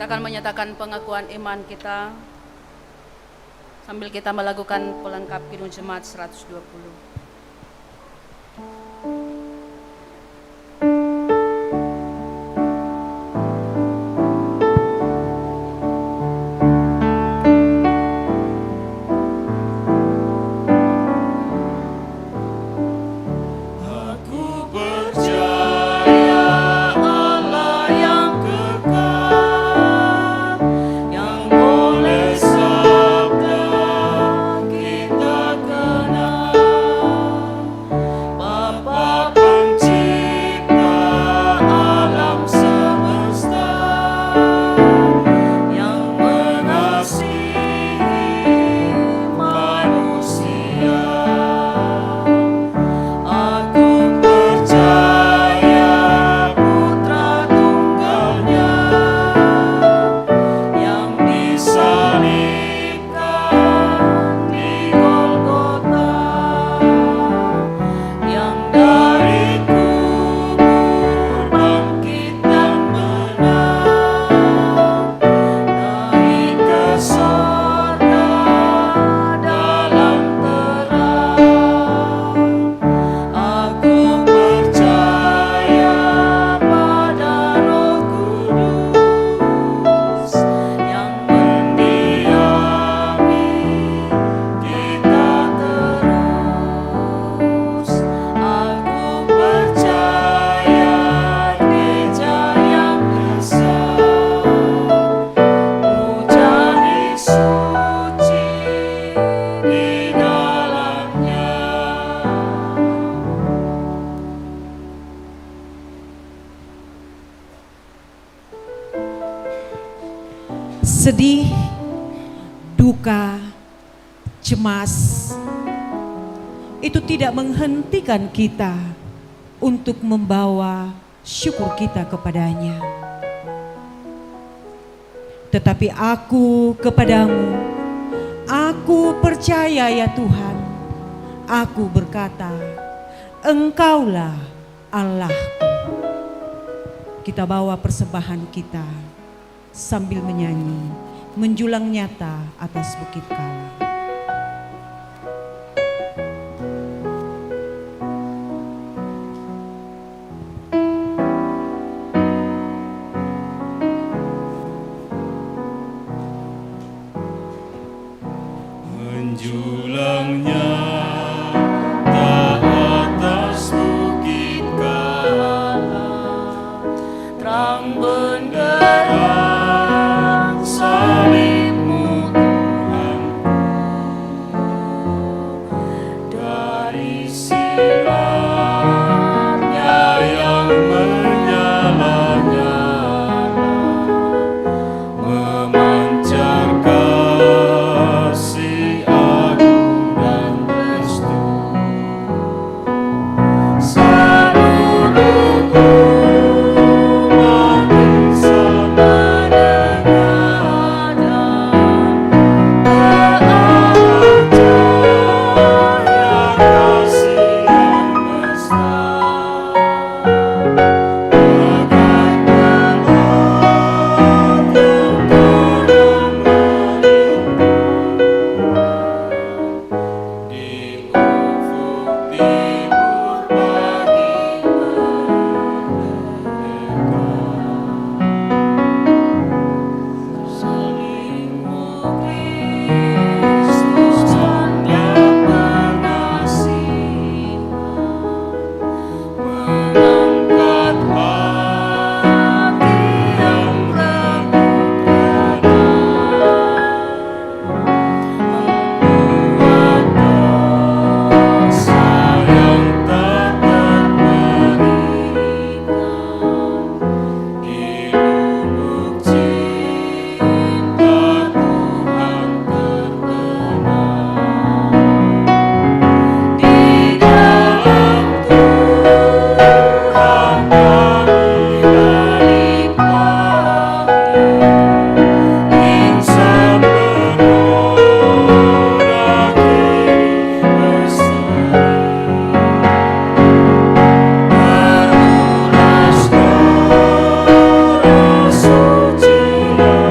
Kita akan menyatakan pengakuan iman kita sambil kita melakukan pelengkap Kidung Jemaat 120. Sedih, duka, cemas, itu tidak menghentikan kita untuk membawa syukur kita kepadanya. Tetapi aku kepadamu, aku percaya ya Tuhan, aku berkata, Engkaulah Allahku. Kita bawa persembahan kita sambil menyanyi, menjulang nyata atas bukit Kala. Menjulangnya atas bukit Kala, terang benderang salibmu Tuhanku, dari sinarnya yang menyala-nyala memancar kasih agung dan restu. Seluruh umat bersama dengan beranjak kasih yang besar, bagai pelangi yang turun melimpah di ufuk timur bagi mereka. Salibmu Kristus tanda pengasihan, mengangkat hati yang ragu membuat dosa yang tak terperikan di lubuk cinta Tuhan terbenam. Di dalam Tuhan kami balik insan bernoda kini berseri, berulas darah suci yang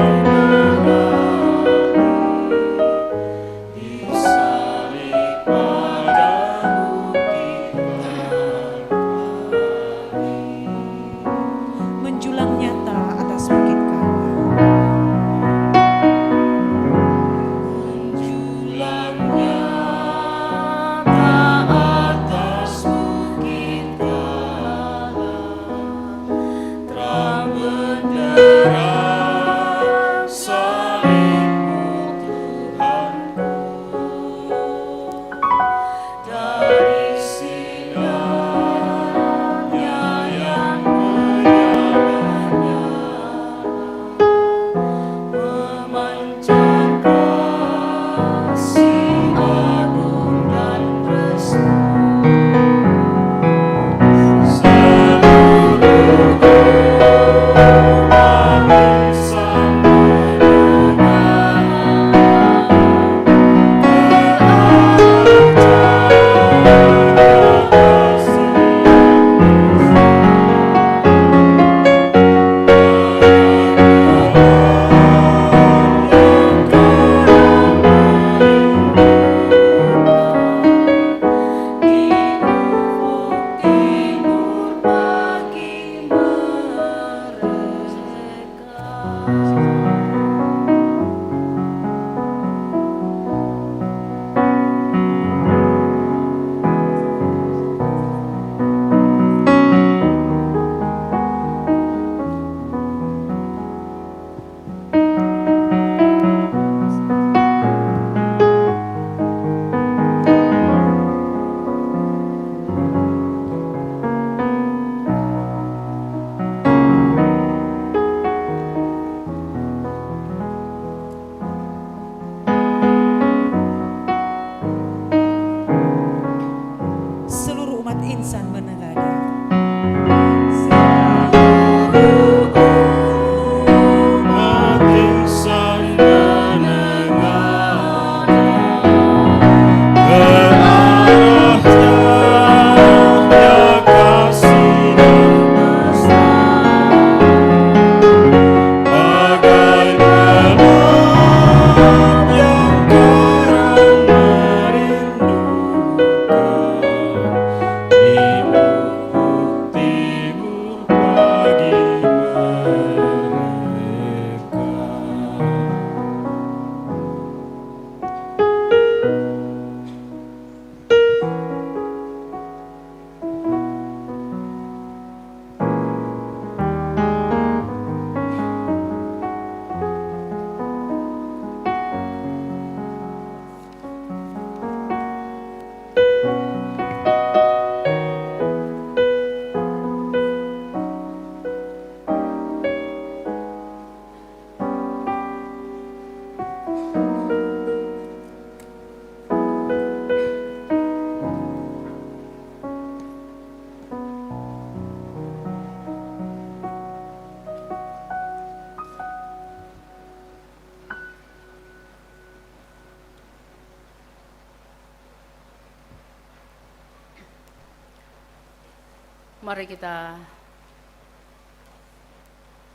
Mari kita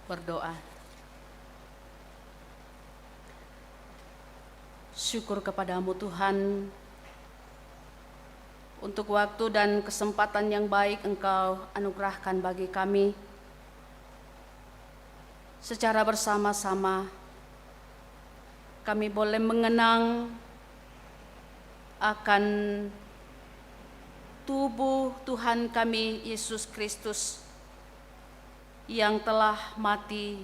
berdoa. Syukur kepadamu Tuhan untuk waktu dan kesempatan yang baik Engkau anugerahkan bagi kami. Secara bersama-sama kami boleh mengenang akan tubuh Tuhan kami Yesus Kristus yang telah mati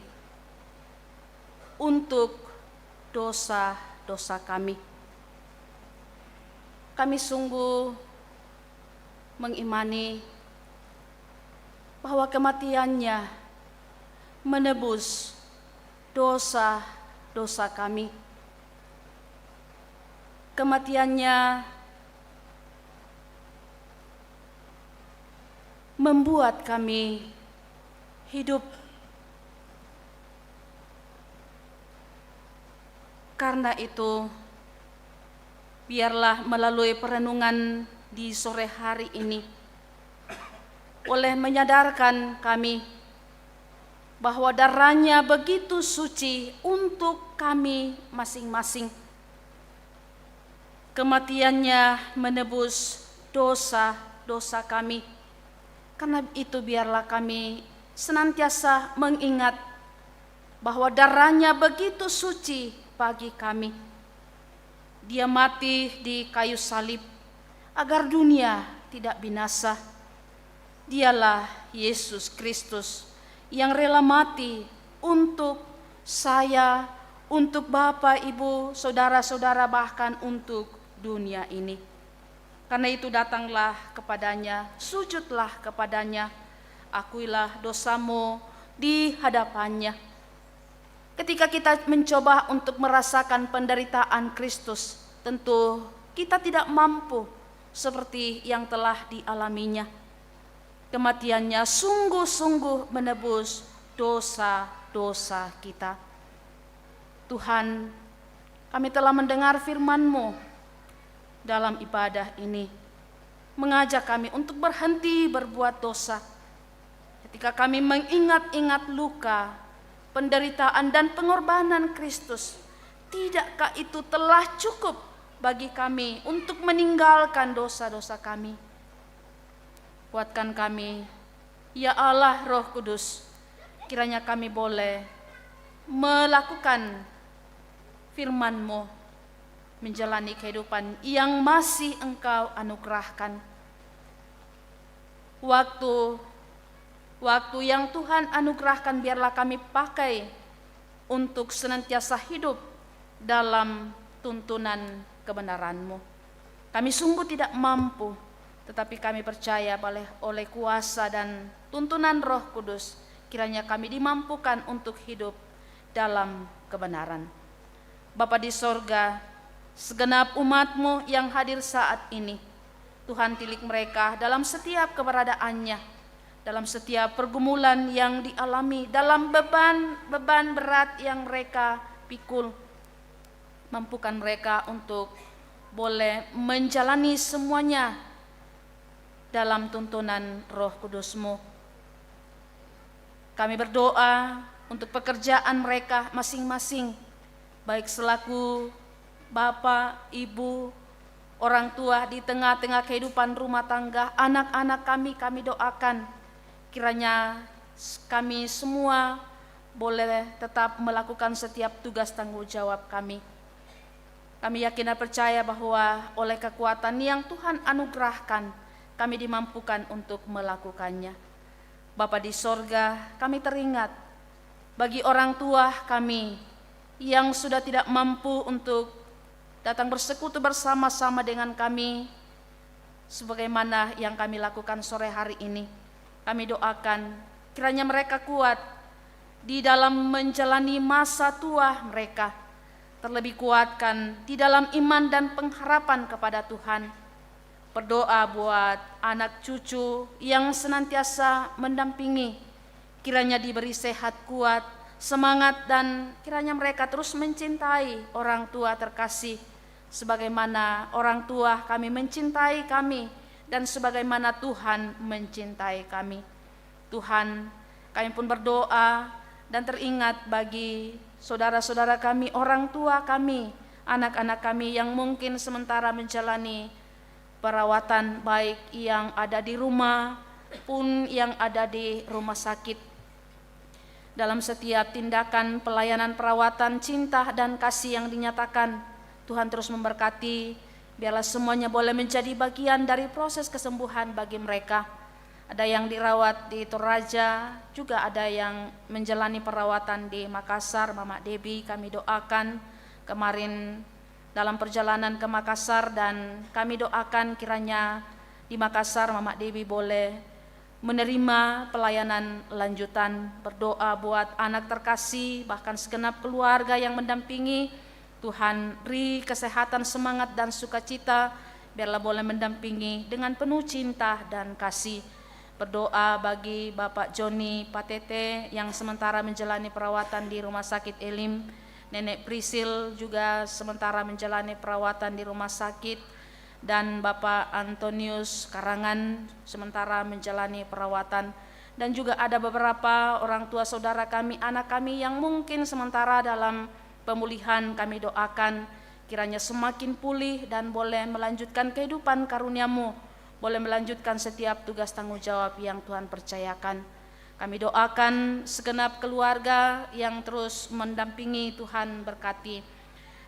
untuk dosa-dosa kami. Kami sungguh mengimani bahwa kematiannya menebus dosa-dosa kami. Kematiannya membuat kami hidup. Karena itu, biarlah melalui perenungan di sore hari ini boleh menyadarkan kami bahwa darahnya begitu suci untuk kami masing-masing. Kematiannya menebus dosa-dosa kami. Karena itu biarlah kami senantiasa mengingat bahwa darahnya begitu suci bagi kami. Dia mati di kayu salib agar dunia tidak binasa. Dialah Yesus Kristus yang rela mati untuk saya, untuk Bapak, Ibu, saudara-saudara, bahkan untuk dunia ini. Karena itu datanglah kepadanya, sujudlah kepadanya, akuilah dosamu di hadapannya. Ketika kita mencoba untuk merasakan penderitaan Kristus, tentu kita tidak mampu seperti yang telah dialaminya. Kematiannya sungguh-sungguh menebus dosa-dosa kita. Tuhan, kami telah mendengar firman-Mu dalam ibadah ini, mengajak kami untuk berhenti berbuat dosa. Ketika kami mengingat-ingat luka, penderitaan dan pengorbanan Kristus, tidakkah itu telah cukup bagi kami untuk meninggalkan dosa-dosa kami? Kuatkan kami, ya Allah Roh Kudus, kiranya kami boleh melakukan firman-Mu, menjalani kehidupan yang masih Engkau anugerahkan. Waktu yang Tuhan anugerahkan biarlah kami pakai untuk senantiasa hidup dalam tuntunan kebenaran-Mu. Kami sungguh tidak mampu, tetapi kami percaya oleh kuasa dan tuntunan Roh Kudus, kiranya kami dimampukan untuk hidup dalam kebenaran. Bapa di sorga, segenap umat-Mu yang hadir saat ini, Tuhan tilik mereka dalam setiap keberadaannya, dalam setiap pergumulan yang dialami, dalam beban berat yang mereka pikul. Mampukan mereka untuk boleh menjalani semuanya dalam tuntunan Roh Kudus-Mu. Kami berdoa untuk pekerjaan mereka masing-masing, baik selaku bapak, ibu, orang tua di tengah-tengah kehidupan rumah tangga, anak-anak kami doakan kiranya kami semua boleh tetap melakukan setiap tugas tanggung jawab kami. Kami yakin dan percaya bahwa oleh kekuatan yang Tuhan anugerahkan, kami dimampukan untuk melakukannya. Bapa di sorga, kami teringat bagi orang tua kami yang sudah tidak mampu untuk datang bersekutu bersama-sama dengan kami, sebagaimana yang kami lakukan sore hari ini. Kami doakan kiranya mereka kuat di dalam menjalani masa tua mereka, terlebih kuatkan di dalam iman dan pengharapan kepada Tuhan. Berdoa buat anak cucu yang senantiasa mendampingi, kiranya diberi sehat kuat, semangat, dan kiranya mereka terus mencintai orang tua terkasih, sebagaimana orang tua kami mencintai kami dan sebagaimana Tuhan mencintai kami. Tuhan, kami pun berdoa dan teringat bagi saudara-saudara kami, orang tua kami, anak-anak kami yang mungkin sementara menjalani perawatan, baik yang ada di rumah pun yang ada di rumah sakit. Dalam setiap tindakan pelayanan perawatan, cinta dan kasih yang dinyatakan, Tuhan terus memberkati, biarlah semuanya boleh menjadi bagian dari proses kesembuhan bagi mereka. Ada yang dirawat di Toraja, juga ada yang menjalani perawatan di Makassar. Mama Debbie kami doakan kemarin dalam perjalanan ke Makassar, dan kami doakan kiranya di Makassar Mama Debbie boleh menerima pelayanan lanjutan. Berdoa buat anak terkasih, bahkan segenap keluarga yang mendampingi. Tuhan beri kesehatan, semangat dan sukacita, biarlah boleh mendampingi dengan penuh cinta dan kasih. Berdoa bagi Bapak Joni Patete yang sementara menjalani perawatan di Rumah Sakit Elim, Nenek Prisil juga sementara menjalani perawatan di rumah sakit, dan Bapak Antonius Karangan sementara menjalani perawatan. Dan juga ada beberapa orang tua saudara kami, anak kami yang mungkin sementara dalam pemulihan. Kami doakan kiranya semakin pulih dan boleh melanjutkan kehidupan karunia-Mu, boleh melanjutkan setiap tugas tanggung jawab yang Tuhan percayakan. Kami doakan segenap keluarga yang terus mendampingi, Tuhan berkati.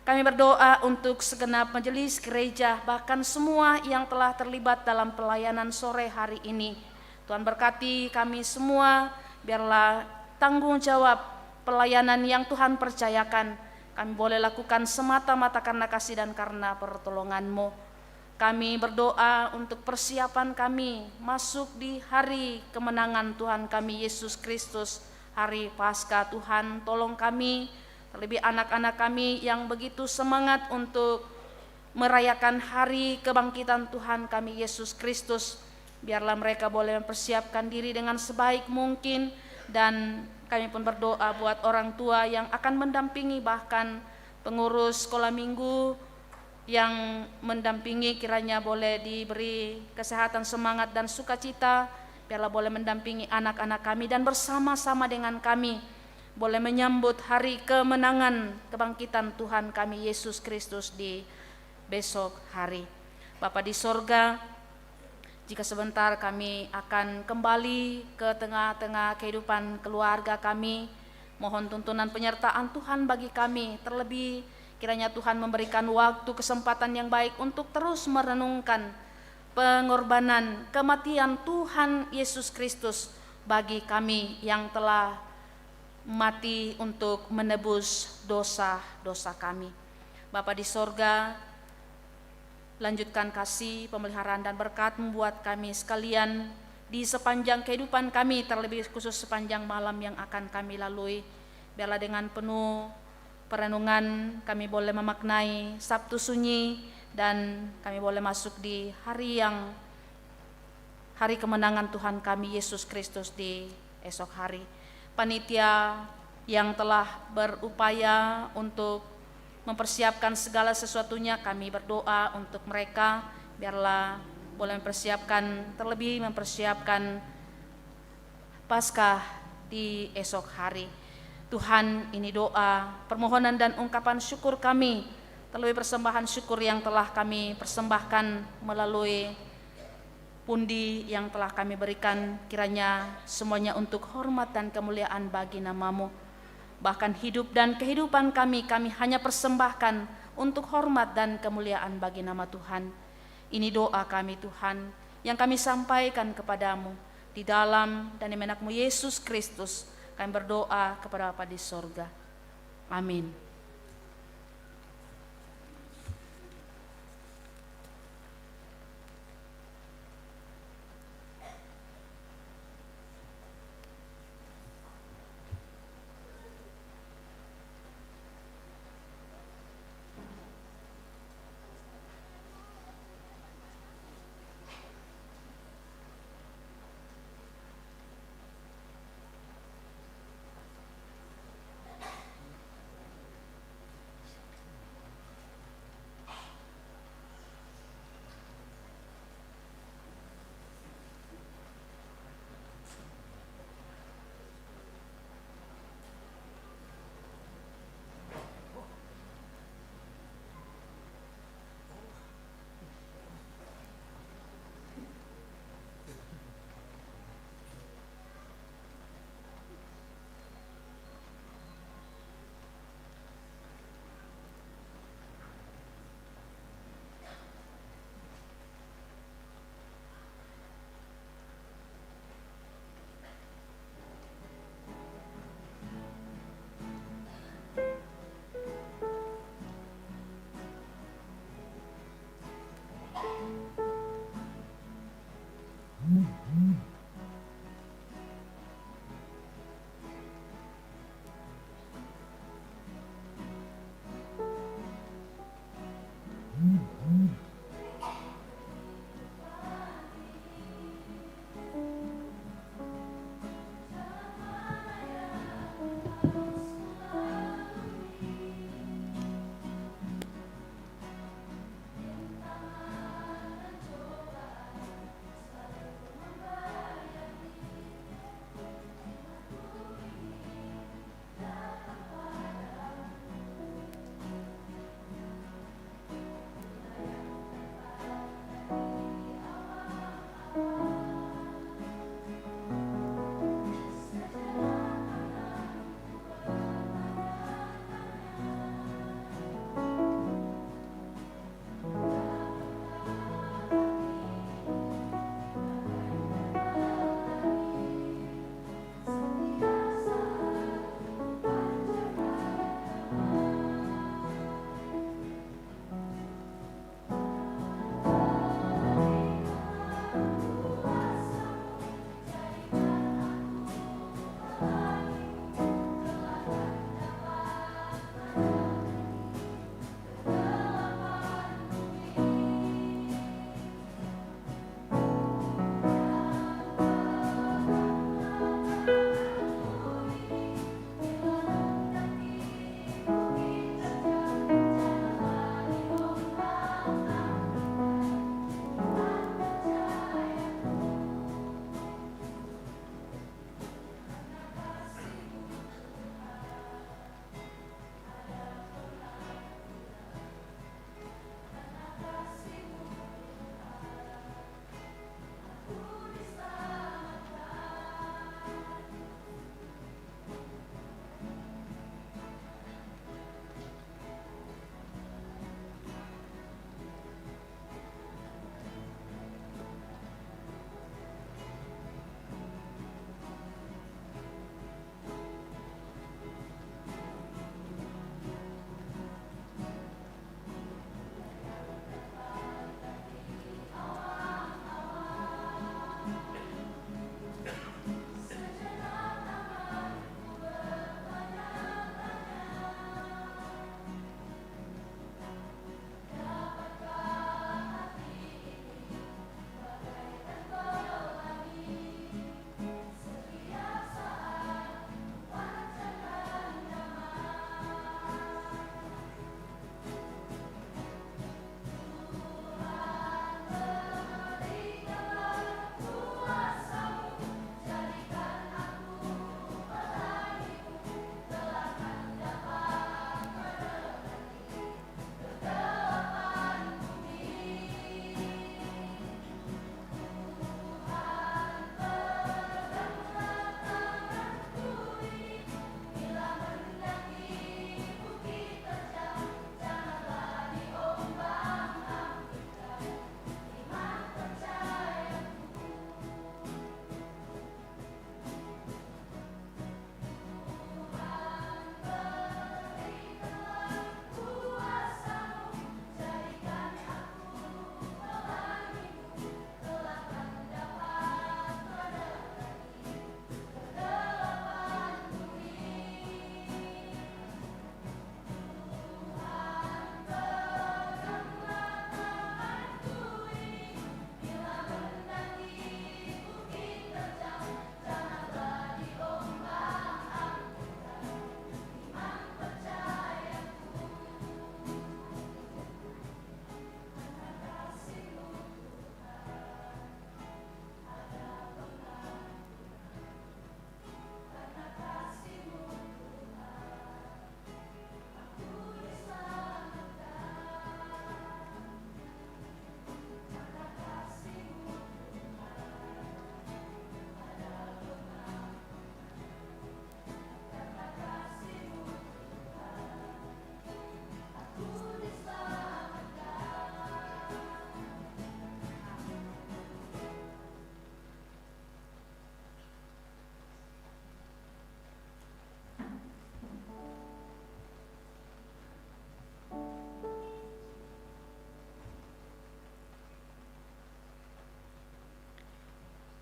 Kami berdoa untuk segenap majelis gereja, bahkan semua yang telah terlibat dalam pelayanan sore hari ini. Tuhan berkati kami semua, biarlah tanggung jawab pelayanan yang Tuhan percayakan kami boleh lakukan semata-mata karena kasih dan karena pertolongan-Mu. Kami berdoa untuk persiapan kami masuk di hari kemenangan Tuhan kami Yesus Kristus, hari Paskah. Tuhan tolong kami, terlebih anak-anak kami yang begitu semangat untuk merayakan hari kebangkitan Tuhan kami Yesus Kristus. Biarlah mereka boleh mempersiapkan diri dengan sebaik mungkin, dan kami pun berdoa buat orang tua yang akan mendampingi, bahkan pengurus sekolah minggu yang mendampingi, kiranya boleh diberi kesehatan, semangat dan sukacita. Biarlah boleh mendampingi anak-anak kami dan bersama-sama dengan kami boleh menyambut hari kemenangan kebangkitan Tuhan kami Yesus Kristus di besok hari. Bapa di sorga, jika sebentar kami akan kembali ke tengah-tengah kehidupan keluarga kami, mohon tuntunan penyertaan Tuhan bagi kami. Terlebih kiranya Tuhan memberikan waktu, kesempatan yang baik untuk terus merenungkan pengorbanan, kematian Tuhan Yesus Kristus bagi kami yang telah mati untuk menebus dosa-dosa kami. Bapa di sorga, lanjutkan kasih, pemeliharaan dan berkat membuat kami sekalian di sepanjang kehidupan kami, terlebih khusus sepanjang malam yang akan kami lalui. Biarlah dengan penuh perenungan kami boleh memaknai Sabtu Sunyi, dan kami boleh masuk di hari kemenangan Tuhan kami Yesus Kristus di esok hari. Panitia yang telah berupaya untuk mempersiapkan segala sesuatunya, kami berdoa untuk mereka, biarlah boleh mempersiapkan, terlebih mempersiapkan Paskah di esok hari. Tuhan, ini doa, permohonan dan ungkapan syukur kami, terlebih persembahan syukur yang telah kami persembahkan melalui pundi yang telah kami berikan, kiranya semuanya untuk hormat dan kemuliaan bagi nama-Mu. Bahkan hidup dan kehidupan kami hanya persembahkan untuk hormat dan kemuliaan bagi nama Tuhan. Ini doa kami Tuhan, yang kami sampaikan kepadamu di dalam dan di anak-Mu Yesus Kristus. Kami berdoa kepada Bapa di sorga. Amin.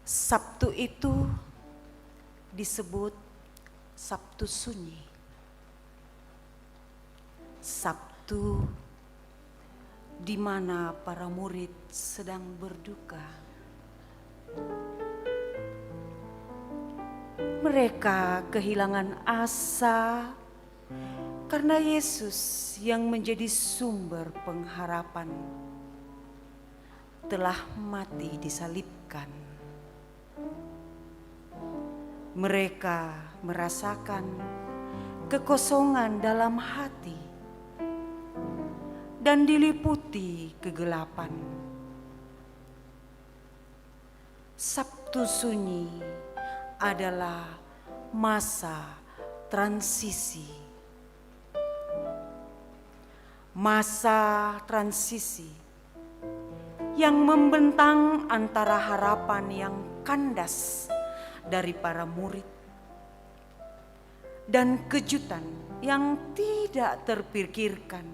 Sabtu itu disebut Sabtu Sunyi. Sabtu di mana para murid sedang berduka. Mereka kehilangan asa karena Yesus yang menjadi sumber pengharapan telah mati disalibkan. Mereka merasakan kekosongan dalam hati dan diliputi kegelapan. Sabtu Sunyi adalah masa transisi. Masa transisi yang membentang antara harapan yang kandas dari para murid dan kejutan yang tidak terpikirkan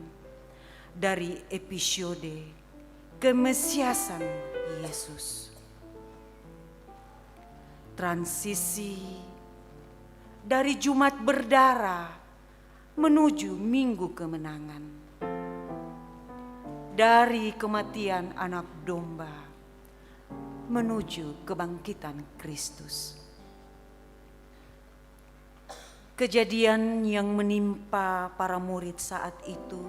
dari episode kemesiasan Yesus. Transisi dari Jumat berdarah menuju Minggu Kemenangan. Dari kematian anak domba menuju kebangkitan Kristus. Kejadian yang menimpa para murid saat itu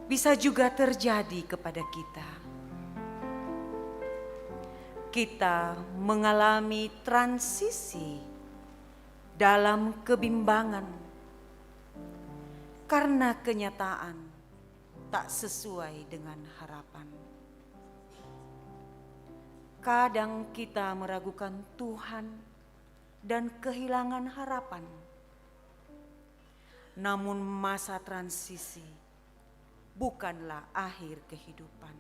bisa juga terjadi kepada kita. Kita mengalami transisi dalam kebimbangan karena kenyataan tak sesuai dengan harapan. Kadang kita meragukan Tuhan dan kehilangan harapan. Namun masa transisi bukanlah akhir kehidupan.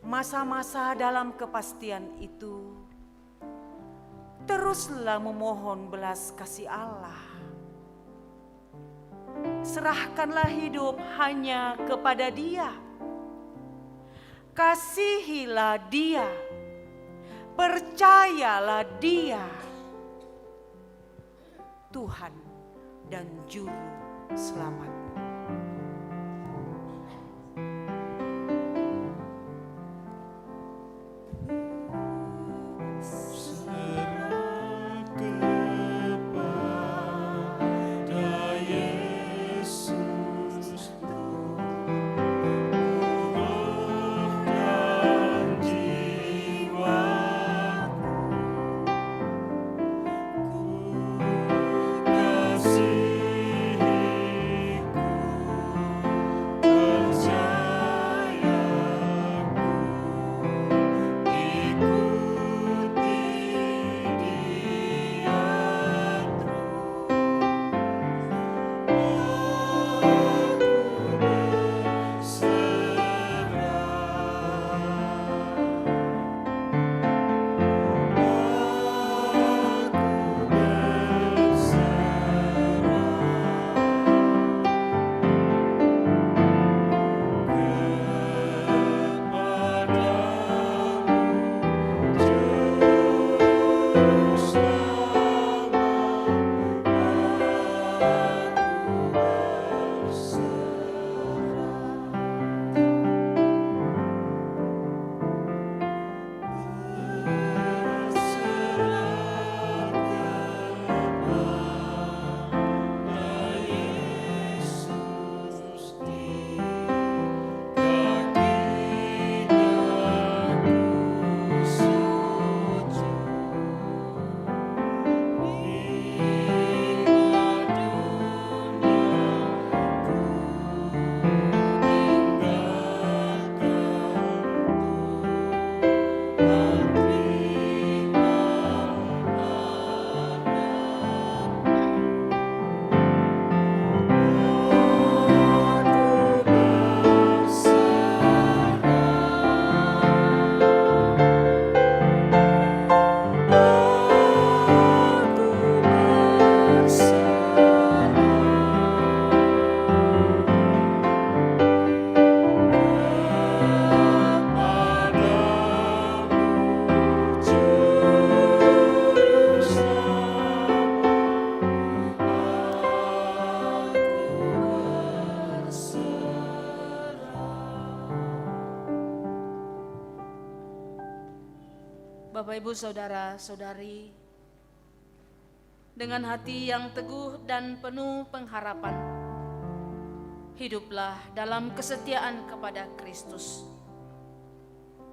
Masa-masa dalam kepastian itu teruslah memohon belas kasih Allah. Serahkanlah hidup hanya kepada Dia. Kasihilah Dia. Percayalah Dia. Tuhan dan Juru Selamat. Kasihiku Bapak Ibu Saudara-saudari, dengan hati yang teguh dan penuh pengharapan, hiduplah dalam kesetiaan kepada Kristus.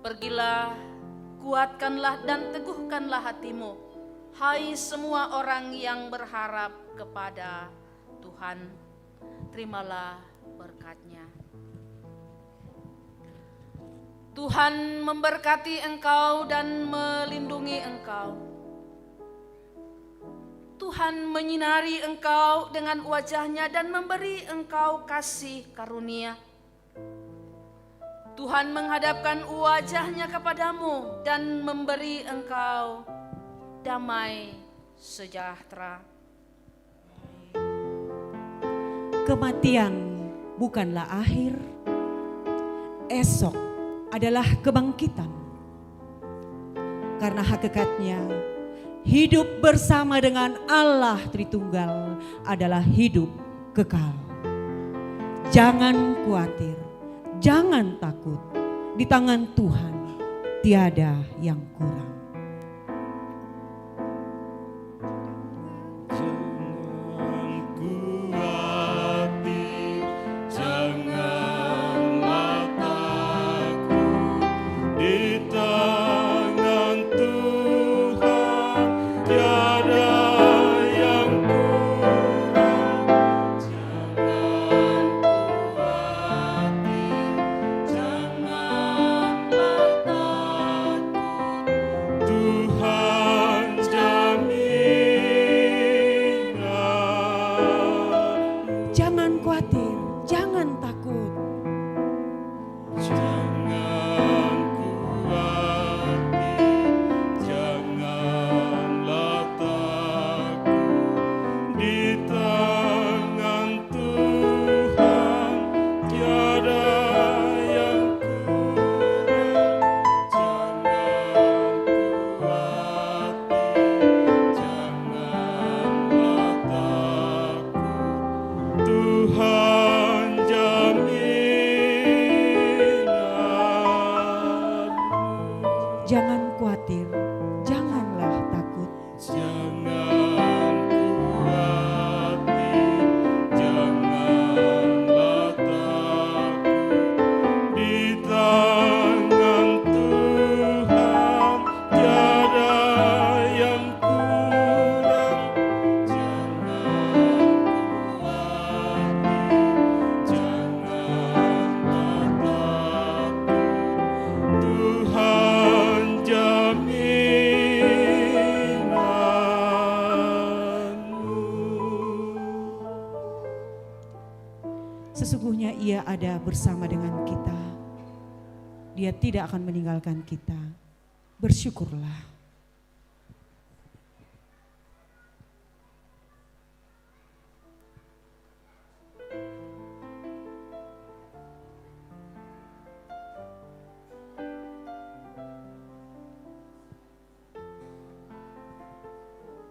Pergilah, kuatkanlah dan teguhkanlah hatimu, hai semua orang yang berharap kepada Tuhan. Terimalah berkat-Nya. Tuhan memberkati engkau dan melindungi engkau. Tuhan menyinari engkau dengan wajah-Nya dan memberi engkau kasih karunia. Tuhan menghadapkan wajah-Nya kepadamu dan memberi engkau damai sejahtera. Kematian bukanlah akhir, esok adalah kebangkitan. Karena hakikatnya hidup bersama dengan Allah Tritunggal adalah hidup kekal. Jangan khawatir, jangan takut, di tangan Tuhan tiada yang kurang. Jangan khawatir, janganlah takut. Jangan khawatir, janganlah takut. Di tangan Tuhan tiada yang kurang. Jangan khawatir, janganlah takut. Tuhan Sesungguhnya Ia ada bersama dengan kita. Dia tidak akan meninggalkan kita. Bersyukurlah.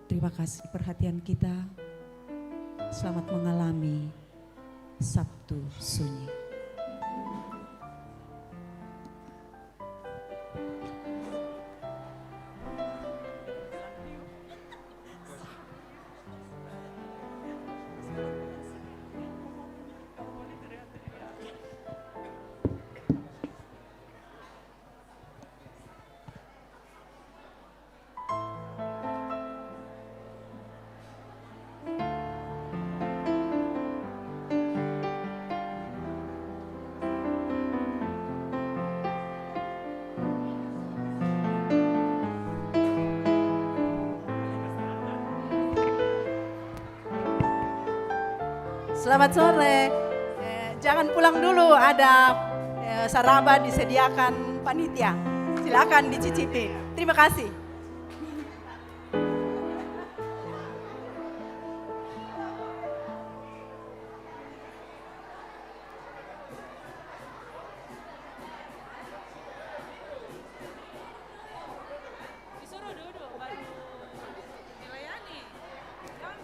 Terima kasih perhatian kita. Selamat mengalami Sabtu Sunyi. Selamat sore. Jangan pulang dulu, ada saraba disediakan panitia. Silakan dicicipi. Terima kasih.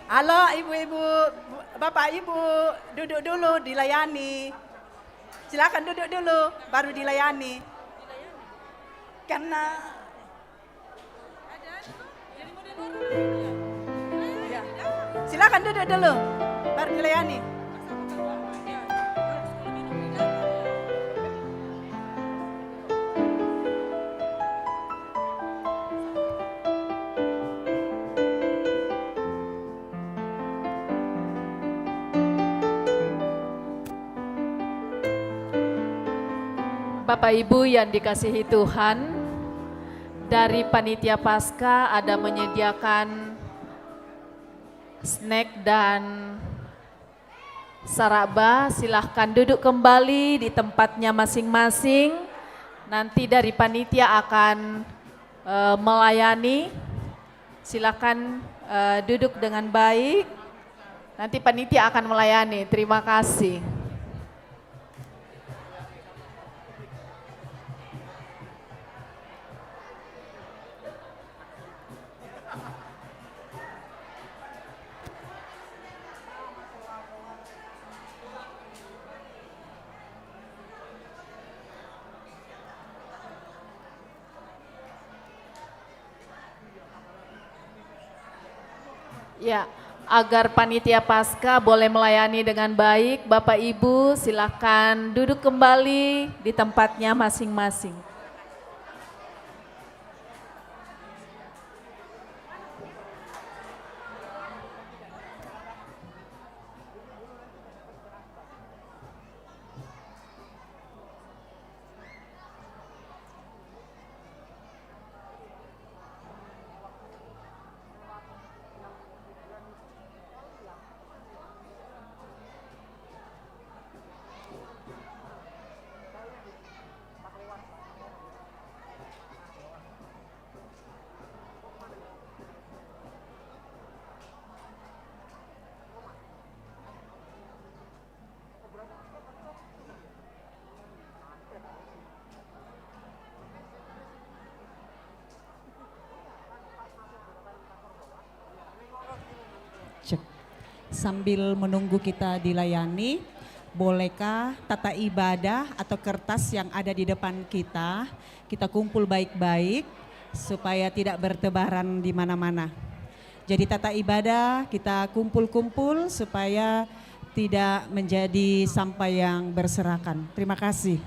Halo ibu-ibu, bapak ibu, duduk dulu dilayani. Silakan duduk dulu, baru dilayani. Karena Ya. Silakan duduk dulu, baru dilayani. Bapak Ibu yang dikasihi Tuhan, dari Panitia Paskah ada menyediakan snack dan saraba. Silahkan duduk kembali di tempatnya masing-masing. Nanti dari panitia akan melayani. Silahkan duduk dengan baik. Nanti panitia akan melayani. Terima kasih. Ya, agar panitia Paskah boleh melayani dengan baik, Bapak Ibu silakan duduk kembali di tempatnya masing-masing. Sambil menunggu kita dilayani, bolehkah tata ibadah atau kertas yang ada di depan kita kumpul baik-baik supaya tidak bertebaran di mana-mana. Jadi tata ibadah kita kumpul-kumpul supaya tidak menjadi sampah yang berserakan. Terima kasih.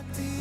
hati